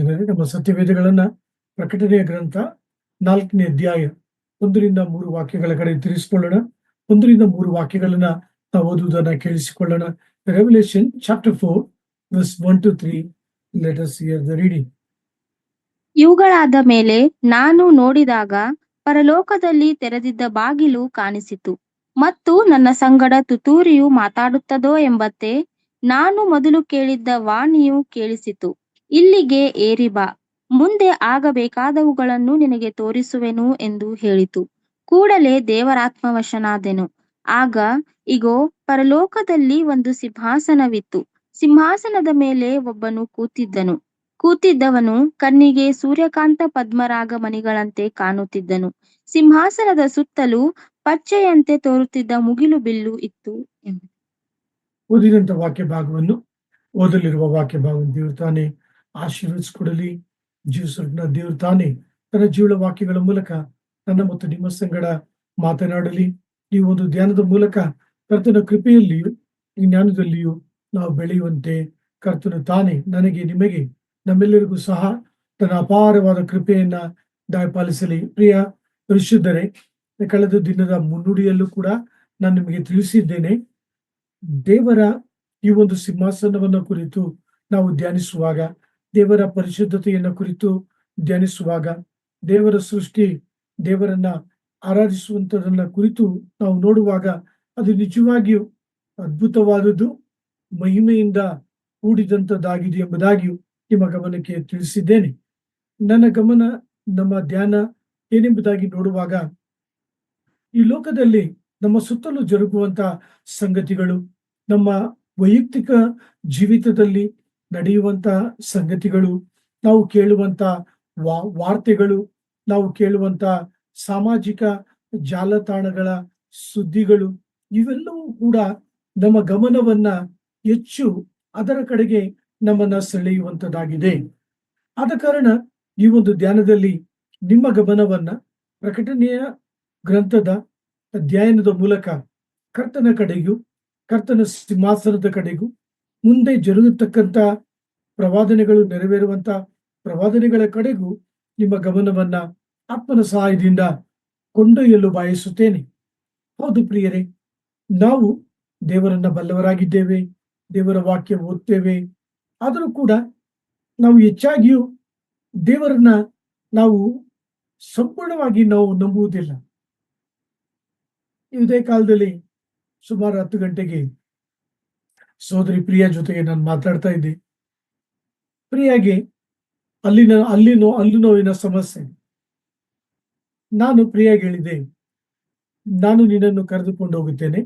ಪ್ರಿಯರೇ, ನಮ್ಮ ಸತ್ಯವೇದಗಳನ್ನ ಪ್ರಕಟಣೆಯ ಗ್ರಂಥ 4ನೇ ಅಧ್ಯಾಯ 1-3 ವಾಕ್ಯಗಳ ಕಡೆ ತಿರುಗಿಸಿಕೊಳ್ಳೋಣ. 1-3 ವಾಕ್ಯಗಳನ್ನ ನಾವು ಓದುವುದನ್ನ ಕೇಳಿಸಿಕೊಳ್ಳೋಣ. Revelation chapter 4 verse 1-3. Let us hear the reading. ಇವುಗಳಾದ ಮೇಲೆ ನಾನು ನೋಡಿದಾಗ ಪರಲೋಕದಲ್ಲಿ ತೆರೆದಿದ್ದ ಬಾಗಿಲು ಕಾಣಿಸಿತು, ಮತ್ತು ನನ್ನ ಸಂಗಡ ತುತ್ತೂರಿಯು ಮಾತಾಡುತ್ತದೋ ಎಂಬಂತೆ ನಾನು ಮೊದಲು ಕೇಳಿದ್ದ ವಾಣಿಯು ಕೇಳಿಸಿತು. ಇಲ್ಲಿಗೆ ಏರಿ ಬಾ, ಮುಂದೆ ಆಗಬೇಕಾದವುಗಳನ್ನು ನಿನಗೆ ತೋರಿಸುವೆನು ಎಂದು ಹೇಳಿತು. ಕೂಡಲೇ ದೇವರಾತ್ಮವಶನಾದೆನು. ಆಗ ಇಗೋ, ಪರಲೋಕದಲ್ಲಿ ಒಂದು ಸಿಂಹಾಸನವಿತ್ತು. ಸಿಂಹಾಸನದ ಮೇಲೆ ಒಬ್ಬನು ಕೂತಿದ್ದವನು ಕಣ್ಣಿಗೆ ಸೂರ್ಯಕಾಂತ ಪದ್ಮರಾಗ ಮಣಿಗಳಂತೆ ಕಾಣುತ್ತಿದ್ದನು. ಸಿಂಹಾಸನದ ಸುತ್ತಲೂ ಪಚ್ಚೆಯಂತೆ ತೋರುತ್ತಿದ್ದ ಮುಗಿಲು ಬಿಲ್ಲು ಇತ್ತು. ಓದಿದಂತ ವಾಕ್ಯ ಭಾಗವನ್ನು ಓದಲಿರುವ ವಾಕ್ಯ ಭಾಗವನ್ನು ದೇವರು ತಾನೇ ಆಶೀರ್ವದಿಸಿಕೊಡಲಿ. ಜೀವಿಸನ ದೇವರು ತಾನೇ ತನ್ನ ಜೀವಳ ವಾಕ್ಯಗಳ ಮೂಲಕ ನನ್ನ ಮತ್ತು ನಿಮ್ಮ ಸಂಗಡ ಮಾತನಾಡಲಿ. ಈ ಒಂದು ಧ್ಯಾನದ ಮೂಲಕ ಕರ್ತನ ಕೃಪೆಯಲ್ಲಿಯೂ ಜ್ಞಾನದಲ್ಲಿಯೂ ನಾವು ಬೆಳೆಯುವಂತೆ ಕರ್ತನು ತಾನೇ ನನಗೆ, ನಿಮಗೆ, ನಮ್ಮೆಲ್ಲರಿಗೂ ಸಹ ತನ್ನ ಅಪಾರವಾದ ಕೃಪೆಯನ್ನ ದಯಪಾಲಿಸಲಿ. ಪ್ರಿಯ ಪರಿಶುದ್ಧರೇ, ಕಳೆದ ದಿನದ ಮುನ್ನುಡಿಯಲ್ಲೂ ಕೂಡ ನಾನು ನಿಮಗೆ ತಿಳಿಸಿದ್ದೇನೆ. ದೇವರ ಈ ಒಂದು ಸಿಂಹಾಸನವನ್ನ ಕುರಿತು ನಾವು ಧ್ಯಾನಿಸುವಾಗ, ದೇವರ ಪರಿಶುದ್ಧತೆಯನ್ನ ಕುರಿತು ಧ್ಯಾನಿಸುವಾಗ, ದೇವರ ಸೃಷ್ಟಿ, ದೇವರನ್ನ ಆರಾಧಿಸುವಂತದನ್ನ ಕುರಿತು ನಾವು ನೋಡುವಾಗ ಅದು ನಿಜವಾಗಿಯೂ ಅದ್ಭುತವಾದದ್ದು, ಮಹಿಮೆಯಿಂದ ಕೂಡಿದಂಥದ್ದಾಗಿದೆ ಎಂಬುದಾಗಿಯೂ ನಿಮ್ಮ ಗಮನಕ್ಕೆ ತಿಳಿಸಿದ್ದೇನೆ. ನನ್ನ ಗಮನ, ನಮ್ಮ ಧ್ಯಾನ ಏನೆಂಬುದಾಗಿ ನೋಡುವಾಗ, ಈ ಲೋಕದಲ್ಲಿ ನಮ್ಮ ಸುತ್ತಲೂ ಜರುಗುವಂತ ಸಂಗತಿಗಳು, ನಮ್ಮ ವೈಯಕ್ತಿಕ ಜೀವಿತದಲ್ಲಿ ನಡೆಯುವಂತ ಸಂಗತಿಗಳು, ನಾವು ಕೇಳುವಂತ ವಾರ್ತೆಗಳು, ನಾವು ಕೇಳುವಂತ ಸಾಮಾಜಿಕ ಜಾಲತಾಣಗಳ ಸುದ್ದಿಗಳು, ಇವೆಲ್ಲವೂ ಕೂಡ ನಮ್ಮ ಗಮನವನ್ನ ಹೆಚ್ಚು ಅದರ ಕಡೆಗೆ ನಮ್ಮನ್ನ ಸೆಳೆಯುವಂತದ್ದಾಗಿದೆ. ಆದ ಕಾರಣ ಈ ಒಂದು ಧ್ಯಾನದಲ್ಲಿ ನಿಮ್ಮ ಗಮನವನ್ನ ಪ್ರಕಟಣೆಯ ಗ್ರಂಥದ ಅಧ್ಯಯನದ ಮೂಲಕ ಕರ್ತನ ಕಡೆಗೂ, ಕರ್ತನ ಸಿಂಹಾಸನದ ಕಡೆಗೂ, ಮುಂದೆ ಜರುಗತಕ್ಕಂತ ಪ್ರವಾದನೆಗಳು ನೆರವೇರುವಂತ ಪ್ರವಾದನೆಗಳ ಕಡೆಗೂ ನಿಮ್ಮ ಗಮನವನ್ನ ಆತ್ಮನ ಸಹಾಯದಿಂದ ಕೊಂಡೊಯ್ಯಲು ಬಯಸುತ್ತೇನೆ. ಹೌದು ಪ್ರಿಯರೇ, ನಾವು ದೇವರನ್ನ ಬಲ್ಲವರಾಗಿದ್ದೇವೆ, ದೇವರ ವಾಕ್ಯ ಓದ್ತೇವೆ. ಆದರೂ ಕೂಡ ನಾವು ಹೆಚ್ಚಾಗಿಯೂ ದೇವರನ್ನ ನಾವು ಸಂಪೂರ್ಣವಾಗಿ ನಾವು ನಂಬುವುದಿಲ್ಲ. ಇದೇ ಕಾಲದಲ್ಲಿ ಸುಮಾರು 10 ಗಂಟೆಗೆ ಸೋದರಿ ಪ್ರಿಯಾ ಜೊತೆಗೆ ನಾನು ಮಾತಾಡ್ತಾ ಇದ್ದೆ. ಪ್ರಿಯಾಗೆ ಅಲ್ಲಿ ನೋವಿನ ಸಮಸ್ಯೆ. ನಾನು ಪ್ರಿಯಾಗೆ ಹೇಳಿದೆ, ನಾನು ನಿನ್ನನ್ನು ಕರೆದುಕೊಂಡು ಹೋಗುತ್ತೇನೆ,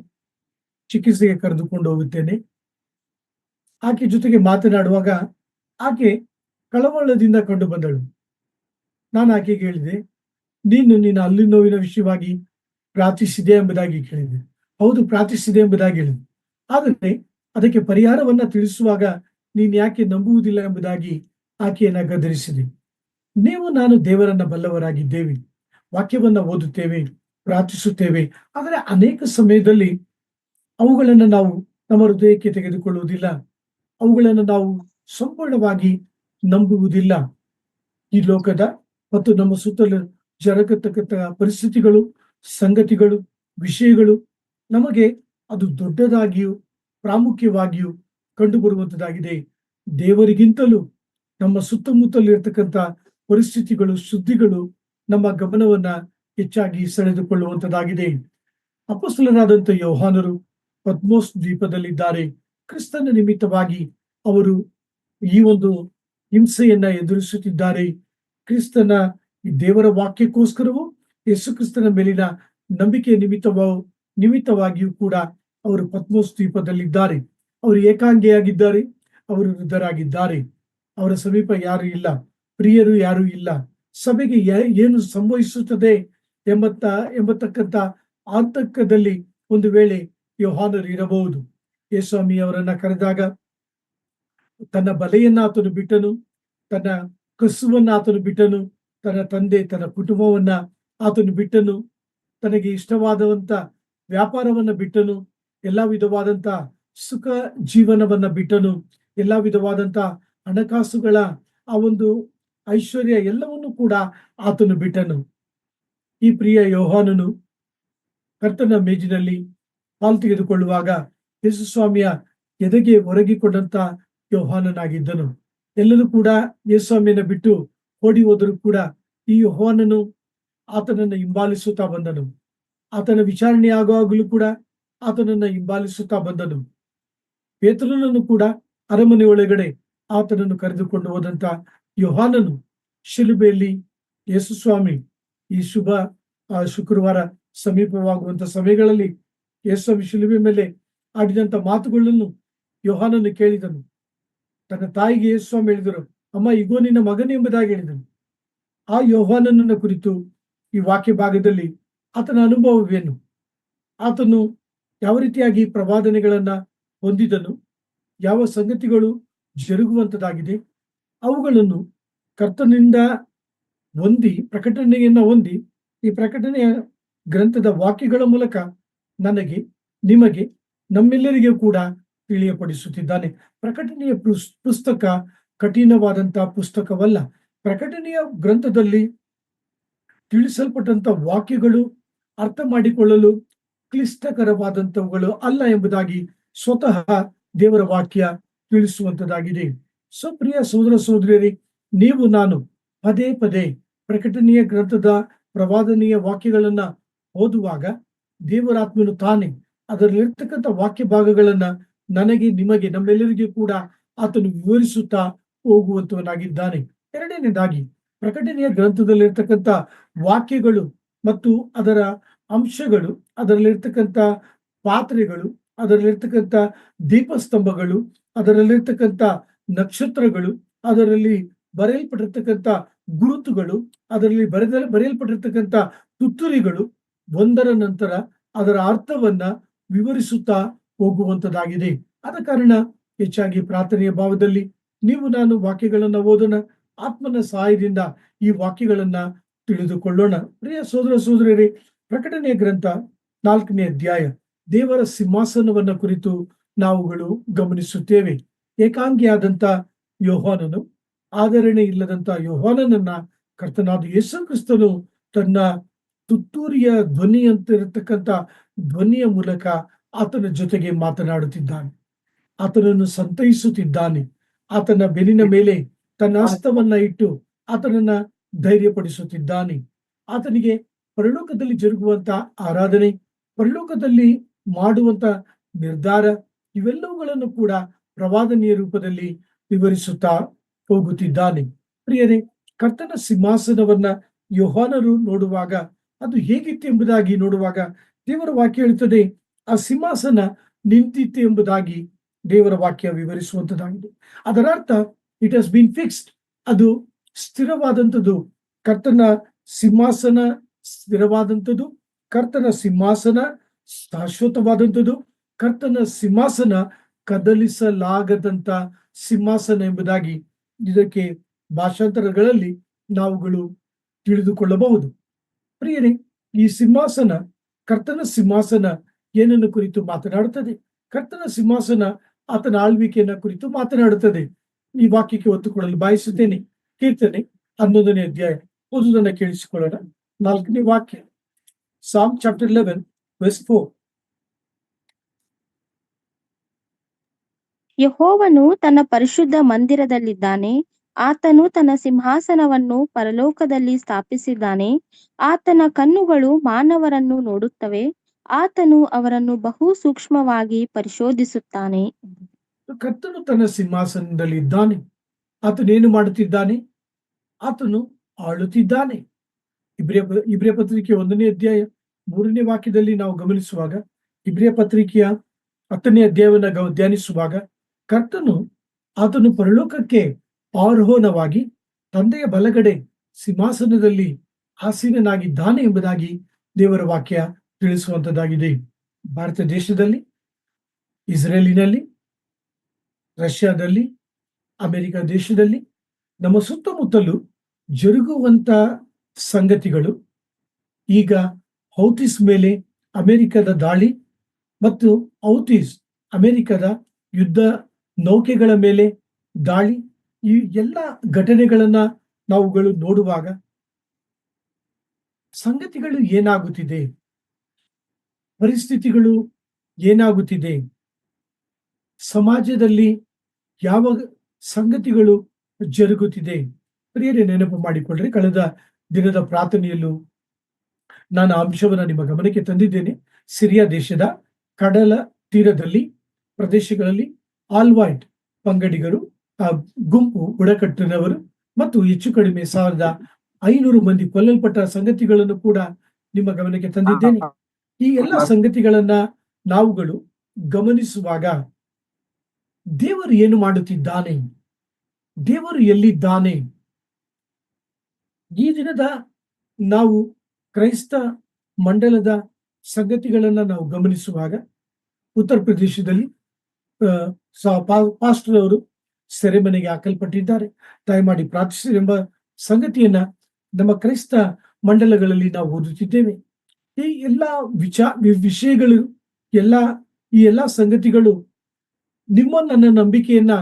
ಚಿಕಿತ್ಸೆಗೆ ಕರೆದುಕೊಂಡು ಹೋಗುತ್ತೇನೆ. ಆಕೆ ಜೊತೆಗೆ ಮಾತನಾಡುವಾಗ ಆಕೆ ಕಳವಳದಿಂದ ಕಂಡು ಬಂದಳು. ನಾನು ಆಕೆಗೆ ಹೇಳಿದೆ, ನೀನು ನಿನ್ನ ಅಲ್ಲಿ ನೋವಿನ ವಿಷಯವಾಗಿ ಪ್ರಾರ್ಥಿಸಿದೆ ಎಂಬುದಾಗಿ ಕೇಳಿದೆ. ಹೌದು, ಪ್ರಾರ್ಥಿಸಿದೆ ಎಂಬುದಾಗಿ ಹೇಳಿದೆ. ಆದರೆ ಅದಕ್ಕೆ ಪರಿಹಾರವನ್ನ ತಿಳಿಸುವಾಗ ನೀನು ಯಾಕೆ ನಂಬುವುದಿಲ್ಲ ಎಂಬುದಾಗಿ ಆಕೆಯನ್ನ ಗದರಿಸಿದೆ. ನೀವು ನಾನು ದೇವರನ್ನ ಬಲ್ಲವರಾಗಿದ್ದೇವೆ, ವಾಕ್ಯವನ್ನ ಓದುತ್ತೇವೆ, ಪ್ರಾರ್ಥಿಸುತ್ತೇವೆ. ಆದರೆ ಅನೇಕ ಸಮಯದಲ್ಲಿ ಅವುಗಳನ್ನು ನಾವು ನಮ್ಮ ಹೃದಯಕ್ಕೆ ತೆಗೆದುಕೊಳ್ಳುವುದಿಲ್ಲ, ಅವುಗಳನ್ನು ನಾವು ಸಂಪೂರ್ಣವಾಗಿ ನಂಬುವುದಿಲ್ಲ. ಈ ಲೋಕದ ಮತ್ತು ನಮ್ಮ ಸುತ್ತಲೂ ಜರುಗತಕ್ಕಂಥ ಪರಿಸ್ಥಿತಿಗಳು, ಸಂಗತಿಗಳು, ವಿಷಯಗಳು ನಮಗೆ ಅದು ದೊಡ್ಡದಾಗಿಯೂ ಪ್ರಾಮುಖ್ಯವಾಗಿಯೂ ಕಂಡು ಬರುವಂತದ್ದಾಗಿದೆ. ದೇವರಿಗಿಂತಲೂ ನಮ್ಮ ಸುತ್ತಮುತ್ತಲಿರ್ತಕ್ಕಂಥ ಪರಿಸ್ಥಿತಿಗಳು, ಸುದ್ದಿಗಳು ನಮ್ಮ ಗಮನವನ್ನ ಹೆಚ್ಚಾಗಿ ಸೆಳೆದುಕೊಳ್ಳುವಂತದ್ದಾಗಿದೆ. ಅಪೊಸ್ತಲರಾದಂಥ ಯೋಹಾನರು ಪತ್ಮೋಸ್ ದ್ವೀಪದಲ್ಲಿದ್ದಾರೆ. ಕ್ರಿಸ್ತನ ನಿಮಿತ್ತವಾಗಿ ಅವರು ಈ ಒಂದು ಹಿಂಸೆಯನ್ನ ಎದುರಿಸುತ್ತಿದ್ದಾರೆ. ಕ್ರಿಸ್ತನ ದೇವರ ವಾಕ್ಯಕ್ಕೋಸ್ಕರವೂ ಯೇಸು ಕ್ರಿಸ್ತನ ಮೇಲಿನ ನಂಬಿಕೆಯ ನಿಮಿತ್ತವಾಗಿಯೂ ಕೂಡ ಅವರು ಪತ್ಮೋಸ್ ದ್ವೀಪದಲ್ಲಿದ್ದಾರೆ. ಅವರು ಏಕಾಂಗಿಯಾಗಿದ್ದಾರೆ, ಅವರು ವೃದ್ಧರಾಗಿದ್ದಾರೆ. ಅವರ ಸಮೀಪ ಯಾರು ಇಲ್ಲ, ಪ್ರಿಯರು ಯಾರು ಇಲ್ಲ. ಸಭೆಗೆ ಏನು ಸಂಭವಿಸುತ್ತದೆ ಎಂಬತಕ್ಕಂಥ ಆತಂಕದಲ್ಲಿ ಒಂದು ವೇಳೆ ಯೋಹಾನರು ಇರಬಹುದು. ಯೇಸ್ವಾಮಿ ಅವರನ್ನ ಕರೆದಾಗ ತನ್ನ ಬಲೆಯನ್ನ ಆತನು ಬಿಟ್ಟನು, ತನ್ನ ಕಸುವನ್ನ ಆತನು ಬಿಟ್ಟನು, ತನ್ನ ತಂದೆ, ತನ್ನ ಕುಟುಂಬವನ್ನ ಆತನು ಬಿಟ್ಟನು, ತನಗೆ ಇಷ್ಟವಾದಂತ ವ್ಯಾಪಾರವನ್ನ ಬಿಟ್ಟನು, ಎಲ್ಲಾ ವಿಧವಾದಂತ ಸುಖ ಜೀವನವನ್ನ ಬಿಟ್ಟನು, ಎಲ್ಲಾ ವಿಧವಾದಂತ ಹಣಕಾಸುಗಳ ಆ ಒಂದು ಐಶ್ವರ್ಯ ಎಲ್ಲವನ್ನು ಕೂಡ ಆತನು ಬಿಟ್ಟನು. ಈ ಪ್ರಿಯ ಯೋಹಾನನು ಕರ್ತನ ಮೇಜಿನಲ್ಲಿ ಪಾಲು ತೆಗೆದುಕೊಳ್ಳುವಾಗ ಯೇಸು ಸ್ವಾಮಿಯ ಎದೆಗೆ ಒರಗಿಕೊಂಡಂತ ಯೋಹಾನನಾಗಿದ್ದನು. ಎಲ್ಲರೂ ಕೂಡ ಯೇಸು ಸ್ವಾಮಿಯನ್ನ ಬಿಟ್ಟು ಓಡಿ ಹೋದರೂ ಕೂಡ ಈ ಯೋಹಾನನು ಆತನನ್ನು ಹಿಂಬಾಲಿಸುತ್ತಾ ಬಂದನು. ಆತನ ವಿಚಾರಣೆ ಆಗುವಾಗಲೂ ಕೂಡ ಆತನನ್ನು ಹಿಂಬಾಲಿಸುತ್ತಾ ಬಂದನು. ಪೇತ್ರನನ್ನು ಕೂಡ ಅರಮನೆ ಒಳಗಡೆ ಆತನನ್ನು ಕರೆದುಕೊಂಡು ಹೋದಂತ ಯೋಹಾನನು ಶಿಲುಬೆಯಲ್ಲಿ ಯೇಸು ಸ್ವಾಮಿ ಈ ಶುಭ ಶುಕ್ರವಾರ ಸಮೀಪವಾಗುವಂತ ಸಮಯಗಳಲ್ಲಿ ಯೇಸು ಸ್ವಾಮಿ ಶಿಲುಬೆ ಮೇಲೆ ಆಡಿದಂತ ಮಾತುಗಳನ್ನು ಯೋಹಾನನು ಕೇಳಿದನು. ತನ್ನ ತಾಯಿಗೆ ಯೇಸು ಸ್ವಾಮಿ ಹೇಳಿದರು, ಅಮ್ಮ ಇಗೋ ನಿನ್ನ ಮಗನು ಎಂಬುದಾಗಿ ಹೇಳಿದನು. ಆ ಯೋಹಾನನನ್ನ ಕುರಿತು ಈ ವಾಕ್ಯ ಭಾಗದಲ್ಲಿ ಆತನ ಅನುಭವವೇನು, ಆತನು ಯಾವ ರೀತಿಯಾಗಿ ಪ್ರವಾದನೆಗಳನ್ನ ಹೊಂದಿದನು, ಯಾವ ಸಂಗತಿಗಳು ಜರುಗುವಂತದಾಗಿದೆ, ಅವುಗಳನ್ನು ಕರ್ತನಿಂದ ಪ್ರಕಟಣೆಯನ್ನ ಹೊಂದಿ ಈ ಪ್ರಕಟಣೆಯ ಗ್ರಂಥದ ವಾಕ್ಯಗಳ ಮೂಲಕ ನನಗೆ, ನಿಮಗೆ, ನಮ್ಮೆಲ್ಲರಿಗೂ ಕೂಡ ತಿಳಿಯಪಡಿಸುತ್ತಿದ್ದಾನೆ. ಪ್ರಕಟಣೆಯ ಪುಸ್ತಕ ಕಠಿಣವಾದಂತಹ ಪುಸ್ತಕವಲ್ಲ. ಪ್ರಕಟಣೆಯ ಗ್ರಂಥದಲ್ಲಿ ತಿಳಿಸಲ್ಪಟ್ಟಂತ ವಾಕ್ಯಗಳು ಅರ್ಥ ಮಾಡಿಕೊಳ್ಳಲು ಕ್ಲಿಷ್ಟಕರವಾದಂತವುಗಳು ಅಲ್ಲ ಎಂಬುದಾಗಿ ಸ್ವತಃ ದೇವರ ವಾಕ್ಯ ತಿಳಿಸುವಂತದಾಗಿದೆ. ಪ್ರಿಯ ಸಹೋದರ ಸಹೋದರಿಯರೇ, ನೀವು ನಾನು ಪದೇ ಪದೇ ಪ್ರಕಟಣೆಯ ಗ್ರಂಥದ ಪ್ರವಾದನೆಯ ವಾಕ್ಯಗಳನ್ನ ಓದುವಾಗ ದೇವರಾತ್ಮನು ತಾನೇ ಅದರಲ್ಲಿರ್ತಕ್ಕಂಥ ವಾಕ್ಯ ಭಾಗಗಳನ್ನ ನನಗೆ, ನಿಮಗೆ, ನಮ್ಮೆಲ್ಲರಿಗೂ ಕೂಡ ಆತನು ವಿವರಿಸುತ್ತಾ ಹೋಗುವಂತವನಾಗಿದ್ದಾನೆ. ಎರಡನೇದಾಗಿ ಪ್ರಕಟಣೆಯ ಗ್ರಂಥದಲ್ಲಿರ್ತಕ್ಕಂಥ ವಾಕ್ಯಗಳು ಮತ್ತು ಅದರ ಅಂಶಗಳು, ಅದರಲ್ಲಿರ್ತಕ್ಕಂಥ ಪಾತ್ರೆಗಳು, ಅದರಲ್ಲಿರ್ತಕ್ಕಂಥ ದೀಪಸ್ತಂಭಗಳು, ಅದರಲ್ಲಿರ್ತಕ್ಕಂಥ ನಕ್ಷತ್ರಗಳು, ಅದರಲ್ಲಿ ಬರೆಯಲ್ಪಟ್ಟಿರ್ತಕ್ಕಂಥ ಗುರುತುಗಳು, ಅದರಲ್ಲಿ ಬರೆಯಲ್ಪಟ್ಟಿರ್ತಕ್ಕಂಥ ತುತ್ತೂರಿಗಳು ಒಂದರ ನಂತರ ಅದರ ಅರ್ಥವನ್ನ ವಿವರಿಸುತ್ತಾ ಹೋಗುವಂತದಾಗಿದೆ. ಆದ ಕಾರಣ ಹೆಚ್ಚಾಗಿ ಪ್ರಾರ್ಥನೆಯ ಭಾವದಲ್ಲಿ ನೀವು ನಾನು ವಾಕ್ಯಗಳನ್ನ ಓದೋಣ, ಆತ್ಮನ ಸಹಾಯದಿಂದ ಈ ವಾಕ್ಯಗಳನ್ನ ತಿಳಿದುಕೊಳ್ಳೋಣ. ಪ್ರಿಯ ಸಹೋದರ ಸಹೋದರಿಯರೇ, ಪ್ರಕಟಣೆಯ ಗ್ರಂಥ 4ನೇ ಅಧ್ಯಾಯ ದೇವರ ಸಿಂಹಾಸನವನ್ನ ಕುರಿತು ನಾವುಗಳು ಗಮನಿಸುತ್ತೇವೆ. ಏಕಾಂಗಿಯಾದಂತ ಯೋಹಾನನು, ಆದರಣೆ ಇಲ್ಲದಂತ ಯೋಹಾನನನ್ನ ಕರ್ತನಾದ ಯೇಸು ಕ್ರಿಸ್ತನು ತನ್ನ ತುತ್ತೂರಿಯ ಧ್ವನಿಯಂತಿರತಕ್ಕಂಥ ಧ್ವನಿಯ ಮೂಲಕ ಆತನ ಜೊತೆಗೆ ಮಾತನಾಡುತ್ತಿದ್ದಾನೆ, ಆತನನ್ನು ಸಂತೈಸುತ್ತಿದ್ದಾನೆ, ಆತನ ಬೆನ್ನಿನ ಮೇಲೆ ತನ್ನ ಹಸ್ತವನ್ನ ಇಟ್ಟು ಆತನನ್ನ ಧೈರ್ಯಪಡಿಸುತ್ತಿದ್ದಾನೆ. ಆತನಿಗೆ ಪರಲೋಕದಲ್ಲಿ ಜರುಗುವಂತ ಆರಾಧನೆ, ಪರಲೋಕದಲ್ಲಿ ಮಾಡುವಂತ ನಿರ್ಧಾರ, ಇವೆಲ್ಲವುಗಳನ್ನು ಕೂಡ ಪ್ರವಾದನೆಯ ರೂಪದಲ್ಲಿ ವಿವರಿಸುತ್ತಾ ಹೋಗುತ್ತಿದ್ದಾನೆ. ಪ್ರಿಯರೇ, ಕರ್ತನ ಸಿಂಹಾಸನವನ್ನ ಯೋಹಾನರು ನೋಡುವಾಗ ಅದು ಹೇಗಿತ್ತು ಎಂಬುದಾಗಿ ನೋಡುವಾಗ ದೇವರ ವಾಕ್ಯ ಹೇಳುತ್ತದೆ, ಆ ಸಿಂಹಾಸನ ನಿಂತಿತ್ತು ಎಂಬುದಾಗಿ ದೇವರ ವಾಕ್ಯ ವಿವರಿಸುವಂತದ್ದಾಗಿದೆ. ಅದರ ಅರ್ಥ ಇಟ್ ಹಸ್ ಬೀನ್ ಫಿಕ್ಸ್ಡ್, ಅದು ಸ್ಥಿರವಾದಂಥದ್ದು. ಕರ್ತನ ಸಿಂಹಾಸನ ಸ್ಥಿರವಾದಂಥದ್ದು, ಕರ್ತನ ಸಿಂಹಾಸನ ಶಾಶ್ವತವಾದಂಥದ್ದು, ಕರ್ತನ ಸಿಂಹಾಸನ ಕದಲಿಸಲಾಗದಂತ ಸಿಂಹಾಸನ ಎಂಬುದಾಗಿ ಇದಕ್ಕೆ ಭಾಷಾಂತರಗಳಲ್ಲಿ ನಾವುಗಳು ತಿಳಿದುಕೊಳ್ಳಬಹುದು. ಪ್ರಿಯರೇ, ಈ ಸಿಂಹಾಸನ, ಕರ್ತನ ಸಿಂಹಾಸನ ಏನನ್ನು ಕುರಿತು ಮಾತನಾಡುತ್ತದೆ? ಕರ್ತನ ಸಿಂಹಾಸನ ಆತನ ಆಳ್ವಿಕೆಯನ್ನ ಕುರಿತು ಮಾತನಾಡುತ್ತದೆ. ಈ ವಾಕ್ಯಕ್ಕೆ ಒತ್ತು ಕೊಡಲು ಬಯಸುತ್ತೇನೆ. ಕೀರ್ತನೆ 11ನೇ ಅಧ್ಯಾಯ ಓದುವುದನ್ನ ಕೇಳಿಸಿಕೊಳ್ಳೋಣ. 4ನೇ ವಾಕ್ಯ, Psalm chapter 11 verse 4. ಯೆಹೋವನು ತನ್ನ ಪರಿಶುದ್ಧ ಮಂದಿರದಲ್ಲಿದ್ದಾನೆ, ಆತನು ತನ್ನ ಸಿಂಹಾಸನವನ್ನು ಪರಲೋಕದಲ್ಲಿ ಸ್ಥಾಪಿಸಿದ್ದಾನೆ. ಆತನ ಕಣ್ಣುಗಳು ಮಾನವರನ್ನು ನೋಡುತ್ತವೆ, ಆತನು ಅವರನ್ನು ಬಹು ಸೂಕ್ಷ್ಮವಾಗಿ ಪರಿಶೋಧಿಸುತ್ತಾನೆ. ಕರ್ತನು ತನ್ನ ಸಿಂಹಾಸನದಲ್ಲಿ ಇದ್ದಾನೆ. ಆತನೇನು ಮಾಡುತ್ತಿದ್ದಾನೆ? ಆತನು ಆಳುತ್ತಿದ್ದಾನೆ. ಇಬ್ರಿಯ ಪತ್ರಿಕೆಯ 1ನೇ ಅಧ್ಯಾಯ 3ನೇ ವಾಕ್ಯದಲ್ಲಿ ನಾವು ಗಮನಿಸುವಾಗ, ಇಬ್ರಿಯ ಪತ್ರಿಕೆಯ 10ನೇ ಅಧ್ಯಾಯವನ್ನ ಧ್ಯಾನಿಸುವಾಗ, ಕರ್ತನು ಆತನು ಪರಲೋಕಕ್ಕೆ ಆರೋಹಣವಾಗಿ ತಂದೆಯ ಬಲಗಡೆ ಸಿಂಹಾಸನದಲ್ಲಿ ಆಸೀನನಾಗಿದ್ದಾನೆ ಎಂಬುದಾಗಿ ದೇವರ ವಾಕ್ಯ ತಿಳಿಸುವಂತದ್ದಾಗಿದೆ. ಭಾರತ ದೇಶದಲ್ಲಿ, ಇಸ್ರೇಲಿನಲ್ಲಿ, ರಷ್ಯಾದಲ್ಲಿ, ಅಮೆರಿಕ ದೇಶದಲ್ಲಿ, ನಮ್ಮ ಸುತ್ತಮುತ್ತಲೂ ಜರುಗುವಂತ ಸಂಗತಿಗಳು, ಈಗ ಹೌತೀಸ್ ಮೇಲೆ ಅಮೆರಿಕದ ದಾಳಿ ಮತ್ತು ಹೌತೀಸ್ ಅಮೆರಿಕದ ಯುದ್ಧ ನೌಕೆಗಳ ಮೇಲೆ ದಾಳಿ, ಈ ಎಲ್ಲ ಘಟನೆಗಳನ್ನ ನಾವುಗಳು ನೋಡುವಾಗ ಸಂಗತಿಗಳು ಏನಾಗುತ್ತಿದೆ, ಪರಿಸ್ಥಿತಿಗಳು ಏನಾಗುತ್ತಿದೆ, ಸಮಾಜದಲ್ಲಿ ಯಾವ ಸಂಗತಿಗಳು ಜರುಗುತ್ತಿದೆ. ಪ್ರಿಯರೇ, ನೆನಪು ಮಾಡಿಕೊಳ್ಳ್ರಿ, ಕಳೆದ ದಿನದ ಪ್ರಾರ್ಥನೆಯಲ್ಲೂ ನಾನು ಅಂಶವನ್ನ ನಿಮ್ಮ ಗಮನಕ್ಕೆ ತಂದಿದ್ದೇನೆ. ಸಿರಿಯಾ ದೇಶದ ಕಡಲ ತೀರದಲ್ಲಿ ಪ್ರದೇಶಗಳಲ್ಲಿ ಆಲ್ವೈಟ್ ಪಂಗಡಿಗರು, ಗುಂಪು ಬುಡಕಟ್ಟಿನವರು ಮತ್ತು ಹೆಚ್ಚು ಕಡಿಮೆ 1500 ಮಂದಿ ಕೊಲ್ಲಲ್ಪಟ್ಟ ಸಂಗತಿಗಳನ್ನು ಕೂಡ ನಿಮ್ಮ ಗಮನಕ್ಕೆ ತಂದಿದ್ದೇನೆ. ಈ ಎಲ್ಲ ಸಂಗತಿಗಳನ್ನ ನಾವುಗಳು ಗಮನಿಸುವಾಗ ದೇವರು ಏನು ಮಾಡುತ್ತಿದ್ದಾನೆ, ದೇವರು ಎಲ್ಲಿದ್ದಾನೆ? ಈ ದಿನದ ನಾವು ಕ್ರೈಸ್ತ ಮಂಡಲದ ಸಂಗತಿಗಳನ್ನ ನಾವು ಗಮನಿಸುವಾಗ ಉತ್ತರ ಪ್ರದೇಶದಲ್ಲಿ ಪಾಸ್ಟರ್ ಅವರು ಸೆರೆಮನೆಗೆ ಹಾಕಲ್ಪಟ್ಟಿದ್ದಾರೆ, ದಯಮಾಡಿ ಪ್ರಾರ್ಥಿಸಿ ಎಂಬ ಸಂಗತಿಯನ್ನ ನಮ್ಮ ಕ್ರೈಸ್ತ ಮಂಡಲಗಳಲ್ಲಿ ನಾವು ಓದುತ್ತಿದ್ದೇವೆ. ಈ ಎಲ್ಲ ವಿಷಯಗಳು, ಈ ಎಲ್ಲ ಸಂಗತಿಗಳು ನಿಮ್ಮ ನನ್ನ ನಂಬಿಕೆಯನ್ನ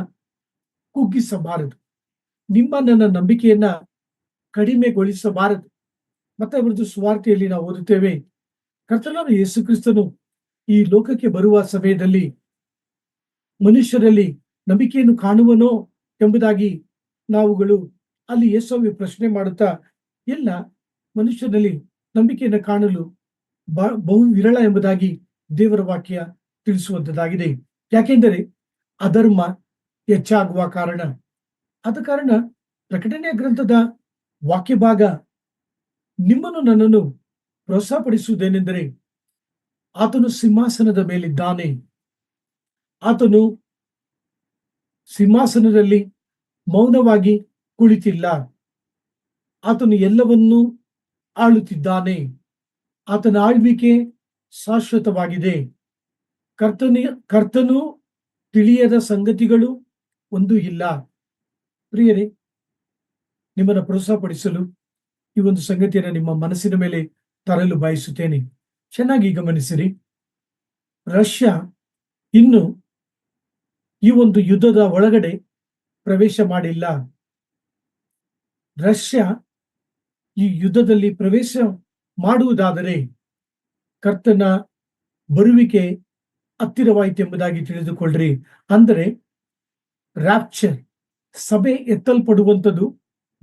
ಕುಗ್ಗಿಸಬಾರದು, ನಿಮ್ಮ ನನ್ನ ನಂಬಿಕೆಯನ್ನ ಕಡಿಮೆಗೊಳಿಸಬಾರದು. ಮತ್ತೆ ಅವರದ್ದು ಸುವಾರ್ತೆಯಲ್ಲಿ ನಾವು ಓದುತ್ತೇವೆ, ಕರ್ತನಾದ ಯೇಸು ಕ್ರಿಸ್ತನು ಈ ಲೋಕಕ್ಕೆ ಬರುವ ಸಮಯದಲ್ಲಿ ಮನುಷ್ಯರಲ್ಲಿ ನಂಬಿಕೆಯನ್ನು ಕಾಣುವನೋ ಎಂಬುದಾಗಿ ನಾವುಗಳು ಅಲ್ಲಿ ಯೇಸುವೆ ಪ್ರಶ್ನೆ ಮಾಡುತ್ತಾ, ಎಲ್ಲ ಮನುಷ್ಯರಲ್ಲಿ ನಂಬಿಕೆಯನ್ನು ಕಾಣಲು ಬಹು ವಿರಳ ಎಂಬುದಾಗಿ ದೇವರ ವಾಕ್ಯ ತಿಳಿಸುವಂತದ್ದಾಗಿದೆ. ಯಾಕೆಂದರೆ ಅಧರ್ಮ ಹೆಚ್ಚಾಗುವ ಕಾರಣ. ಆದ ಕಾರಣ ಪ್ರಕಟಣೆಯ ಗ್ರಂಥದ ವಾಕ್ಯ ಭಾಗ ನಿಮ್ಮನ್ನು ನನ್ನನ್ನು ಪ್ರೋತ್ಸಾಹಪಡಿಸುವುದೇನೆಂದರೆ, ಆತನು ಸಿಂಹಾಸನದ ಮೇಲಿದ್ದಾನೆ, ಆತನು ಸಿಂಹಾಸನದಲ್ಲಿ ಮೌನವಾಗಿ ಕುಳಿತಿಲ್ಲ, ಆತನು ಎಲ್ಲವನ್ನೂ ಆಳುತ್ತಿದ್ದಾನೆ, ಆತನ ಆಳ್ವಿಕೆ ಶಾಶ್ವತವಾಗಿದೆ. ಕರ್ತನು ತಿಳಿಯದ ಸಂಗತಿಗಳು ಒಂದು ಇಲ್ಲ. ಪ್ರಿಯರೇ, ನಿಮ್ಮನ್ನು ಪ್ರೋತ್ಸಾಹಪಡಿಸಲು ಈ ಒಂದು ಸಂಗತಿಯನ್ನು ನಿಮ್ಮ ಮನಸ್ಸಿನ ಮೇಲೆ ತರಲು ಬಯಸುತ್ತೇನೆ. ಚೆನ್ನಾಗಿ ಗಮನಿಸಿರಿ, ರಷ್ಯಾ ಇನ್ನು ಈ ಒಂದು ಯುದ್ಧದ ಒಳಗಡೆ ಪ್ರವೇಶ ಮಾಡಿಲ್ಲ. ರಷ್ಯಾ ಈ ಯುದ್ಧದಲ್ಲಿ ಪ್ರವೇಶ ಮಾಡುವುದಾದರೆ ಕರ್ತನ ಬರುವಿಕೆ ಹತ್ತಿರವಾಯಿತೆಂಬುದಾಗಿ ತಿಳಿದುಕೊಳ್ಳ್ರಿ. ಅಂದರೆ ರ್ಯಾಪ್ಚರ್, ಸಭೆ ಎತ್ತಲ್ಪಡುವಂಥದ್ದು